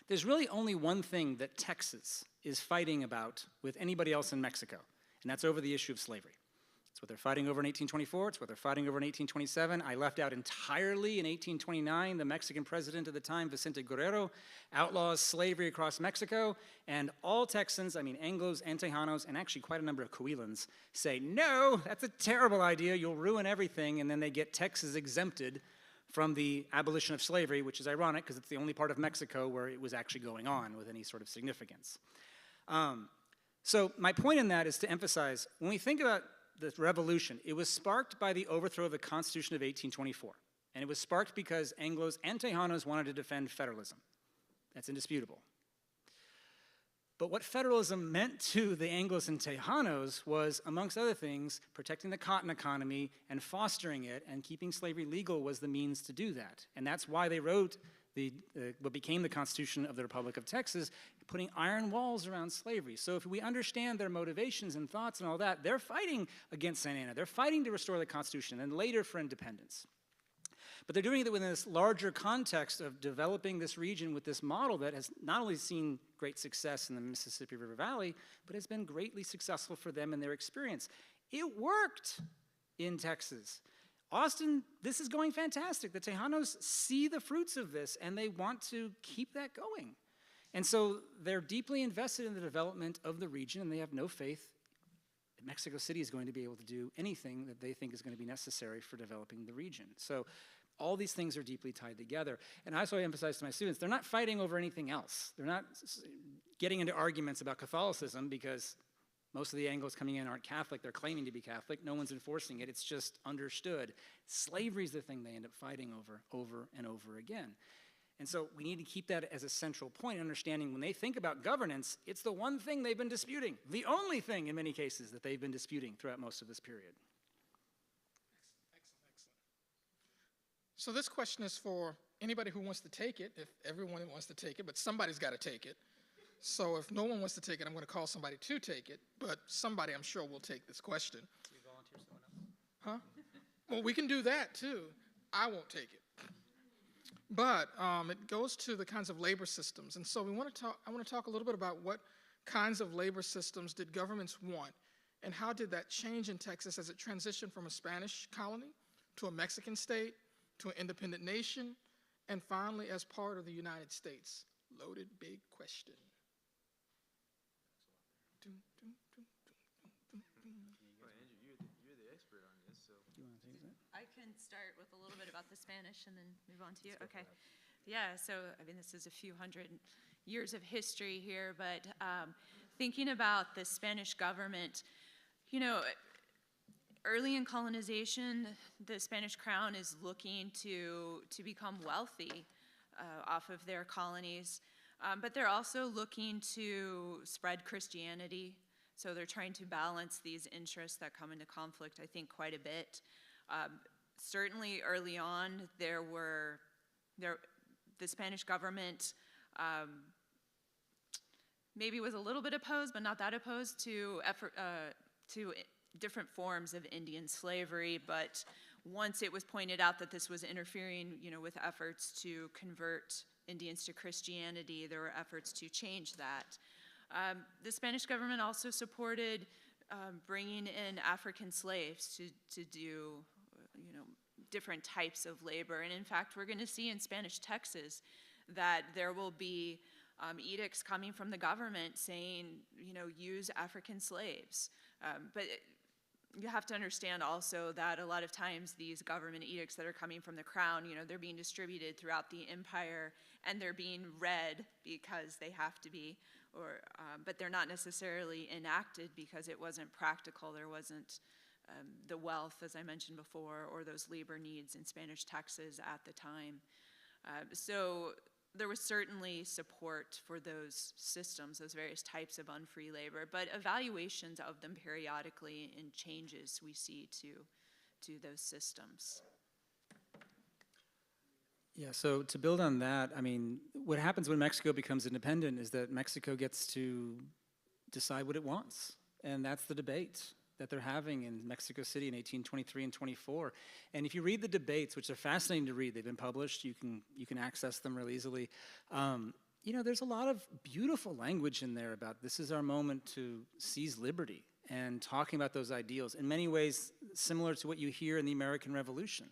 there's really only one thing that Texas is fighting about with anybody else in Mexico, and that's over the issue of slavery. It's what they're fighting over in 1824, it's what they're fighting over in 1827. I left out entirely in 1829, the Mexican president at the time, Vicente Guerrero, outlaws slavery across Mexico, and all Texans, I mean Anglos and Tejanos, and actually quite a number of Coahuilans, say, no, that's a terrible idea, you'll ruin everything, and then they get Texas exempted from the abolition of slavery, which is ironic because it's the only part of Mexico where it was actually going on with any sort of significance. So my point in that is to emphasize, when we think about the revolution, it was sparked by the overthrow of the Constitution of 1824. And it was sparked because Anglos and Tejanos wanted to defend federalism. That's indisputable. But what federalism meant to the Anglos and Tejanos was, amongst other things, protecting the cotton economy and fostering it, and keeping slavery legal was the means to do that. And that's why they wrote what became the Constitution of the Republic of Texas, putting iron walls around slavery. So if we understand their motivations and thoughts and all that, they're fighting against Santa Anna. They're fighting to restore the Constitution and later for independence. But they're doing it within this larger context of developing this region with this model that has not only seen great success in the Mississippi River Valley, but has been greatly successful for them in their experience. It worked in Texas. Austin, this is going fantastic. The Tejanos see the fruits of this, and they want to keep that going. And so they're deeply invested in the development of the region, and they have no faith that Mexico City is going to be able to do anything that they think is going to be necessary for developing the region. So all these things are deeply tied together. And I also emphasize to my students, they're not fighting over anything else. They're not getting into arguments about Catholicism because most of the Anglos coming in aren't Catholic. They're claiming to be Catholic. No one's enforcing it. It's just understood. Slavery is the thing they end up fighting over and over again. And so we need to keep that as a central point, understanding when they think about governance, it's the one thing they've been disputing, the only thing in many cases that they've been disputing throughout most of this period. Excellent. So this question is for anybody who wants to take it, if everyone wants to take it, but somebody's got to take it. So if no one wants to take it, I'm going to call somebody to take it, but somebody I'm sure will take this question. Can you volunteer someone else? Huh? Well, we can do that too. I won't take it. But it goes to the kinds of labor systems. And so I want to talk a little bit about what kinds of labor systems did governments want, and how did that change in Texas as it transitioned from a Spanish colony to a Mexican state, to an independent nation, and finally as part of the United States. Loaded big question. I can start with a little bit about the Spanish and then move on to you. Okay. Yeah, so I mean, this is a few hundred years of history here, but thinking about the Spanish government, early in colonization, the Spanish crown is looking to become wealthy off of their colonies, but they're also looking to spread Christianity. So they're trying to balance these interests that come into conflict, I think, quite a bit. Certainly early on, the Spanish government maybe was a little bit opposed, but not that opposed to different forms of Indian slavery. But once it was pointed out that this was interfering, with efforts to convert Indians to Christianity, there were efforts to change that. The Spanish government also supported bringing in African slaves to do, different types of labor. And in fact, we're going to see in Spanish Texas that there will be edicts coming from the government saying, use African slaves. But you have to understand also that a lot of times these government edicts that are coming from the crown, they're being distributed throughout the empire, and they're being read because they have to be, but they're not necessarily enacted because it wasn't practical. There wasn't the wealth, as I mentioned before, or those labor needs in Spanish Texas at the time. So there was certainly support for those systems, those various types of unfree labor, but evaluations of them periodically and changes we see to those systems. Yeah, so to build on that, I mean, what happens when Mexico becomes independent is that Mexico gets to decide what it wants. And that's the debate that they're having in Mexico City in 1823 and 24. And if you read the debates, which are fascinating to read, they've been published, you can access them real easily. You know, there's a lot of beautiful language in there about this is our moment to seize liberty and talking about those ideals, in many ways similar to what you hear in the American Revolution.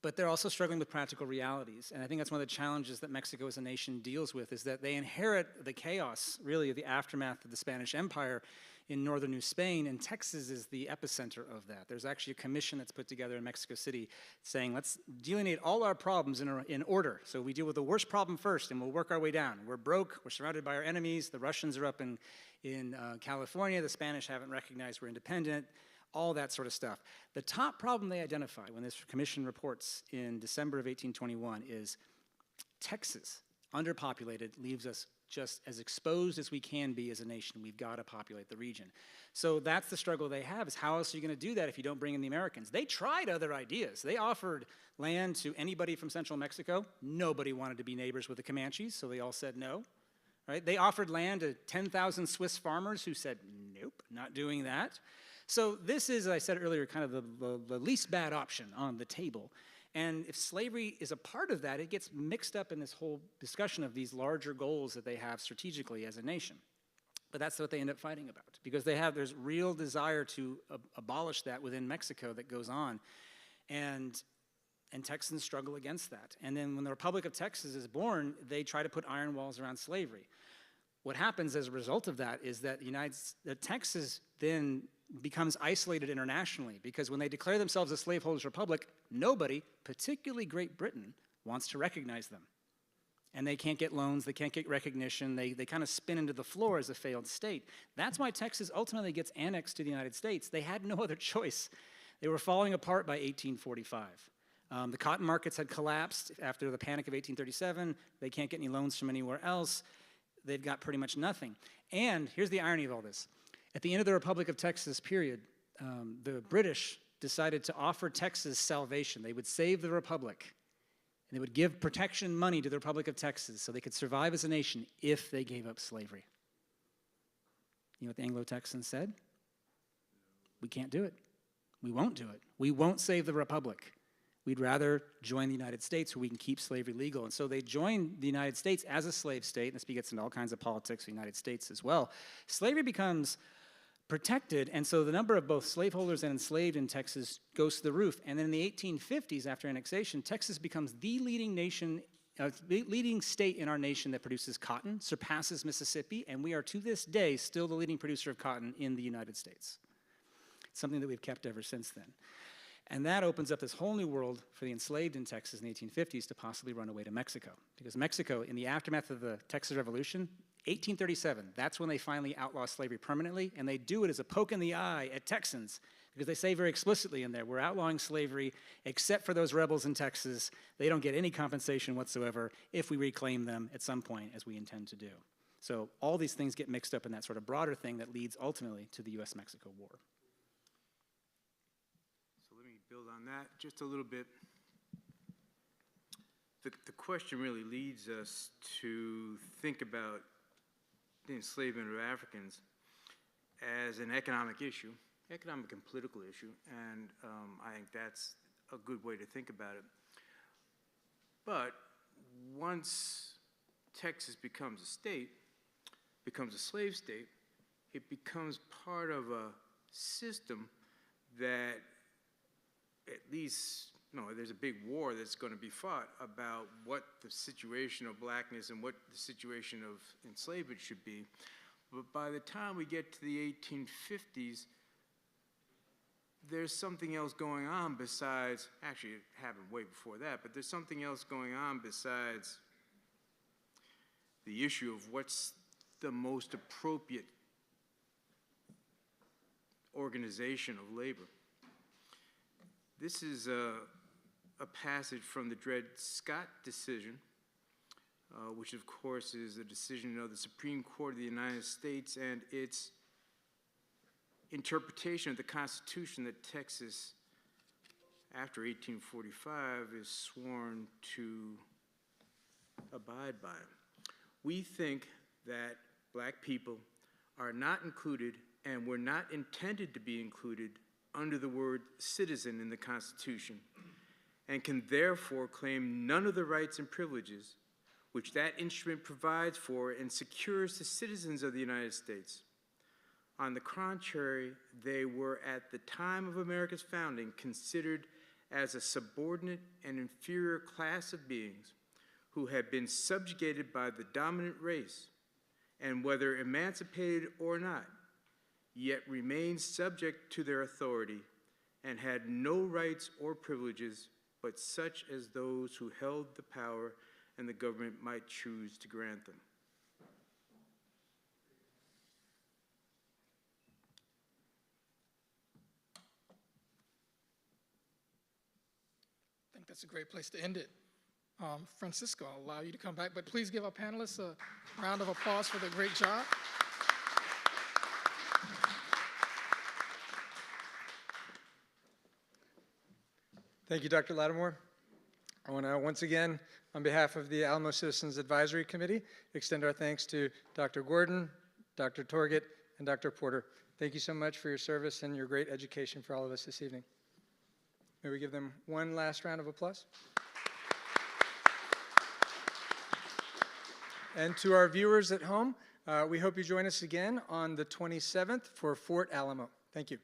But they're also struggling with practical realities. And I think that's one of the challenges that Mexico as a nation deals with, is that they inherit the chaos, really, of the aftermath of the Spanish Empire in northern New Spain, and Texas is the epicenter of that. There's actually a commission that's put together in Mexico City saying, let's delineate all our problems in order. So we deal with the worst problem first, and we'll work our way down. We're broke, we're surrounded by our enemies, the Russians are up in California, the Spanish haven't recognized we're independent, all that sort of stuff. The top problem they identify when this commission reports in December of 1821 is Texas, underpopulated, leaves us just as exposed as we can be as a nation. We've got to populate the region. So that's the struggle they have, is how else are you going to do that if you don't bring in the Americans? They tried other ideas. They offered land to anybody from central Mexico. Nobody wanted to be neighbors with the Comanches, so they all said no. Right? They offered land to 10,000 Swiss farmers who said, nope, not doing that. So this is, as I said earlier, kind of the least bad option on the table. And if slavery is a part of that, it gets mixed up in this whole discussion of these larger goals that they have strategically as a nation. But that's what they end up fighting about, because there's real desire to abolish that within Mexico that goes on. And Texans struggle against that. And then when the Republic of Texas is born, they try to put iron walls around slavery. What happens as a result of that is that Texas then becomes isolated internationally, because when they declare themselves a slaveholders republic, nobody, particularly Great Britain, wants to recognize them. And they can't get loans, they can't get recognition, they kind of spin into the floor as a failed state. That's why Texas ultimately gets annexed to the United States. They had no other choice. They were falling apart by 1845. The cotton markets had collapsed after the Panic of 1837. They can't get any loans from anywhere else. They've got pretty much nothing. And here's the irony of all this. At the end of the Republic of Texas period, the British decided to offer Texas salvation. They would save the Republic, and they would give protection money to the Republic of Texas so they could survive as a nation if they gave up slavery. You know what the Anglo-Texans said? We can't do it. We won't do it. We won't save the Republic. We'd rather join the United States where we can keep slavery legal. And so they joined the United States as a slave state, and this gets into all kinds of politics in the United States as well. Slavery becomes protected, and so the number of both slaveholders and enslaved in Texas goes to the roof. And then in the 1850s, after annexation, Texas becomes the leading state in our nation that produces cotton, surpasses Mississippi, and we are to this day still the leading producer of cotton in the United States. It's something that we've kept ever since then. And that opens up this whole new world for the enslaved in Texas in the 1850s to possibly run away to Mexico. Because Mexico, in the aftermath of the Texas Revolution, 1837, that's when they finally outlaw slavery permanently, and they do it as a poke in the eye at Texans, because they say very explicitly in there, we're outlawing slavery except for those rebels in Texas. They don't get any compensation whatsoever if we reclaim them at some point, as we intend to do. So all these things get mixed up in that sort of broader thing that leads ultimately to the US-Mexico War. Build on that just a little bit. The question really leads us to think about the enslavement of Africans as an economic issue, economic and political issue, and I think that's a good way to think about it. But once Texas becomes a state, becomes a slave state, it becomes part of a system that at least, there's a big war that's going to be fought about what the situation of blackness and what the situation of enslavement should be. But by the time we get to the 1850s, there's something else going on besides, actually it happened way before that, but there's something else going on besides the issue of what's the most appropriate organization of labor. This is a a passage from the Dred Scott decision, which of course is a decision of the Supreme Court of the United States and its interpretation of the Constitution that Texas, after 1845, is sworn to abide by. We think that black people are not included and were not intended to be included under the word citizen in the Constitution, and can therefore claim none of the rights and privileges which that instrument provides for and secures to citizens of the United States. On the contrary, they were at the time of America's founding considered as a subordinate and inferior class of beings who had been subjugated by the dominant race, and whether emancipated or not, yet remained subject to their authority and had no rights or privileges but such as those who held the power and the government might choose to grant them. I think that's a great place to end it. Francisco, I'll allow you to come back, but please give our panelists a round of applause for their great job. Thank you, Dr. Lattimore. I want to once again, on behalf of the Alamo Citizens Advisory Committee, extend our thanks to Dr. Gordon, Dr. Torget, and Dr. Porter. Thank you so much for your service and your great education for all of us this evening. May we give them one last round of applause? And to our viewers at home, we hope you join us again on the 27th for Fort Alamo. Thank you.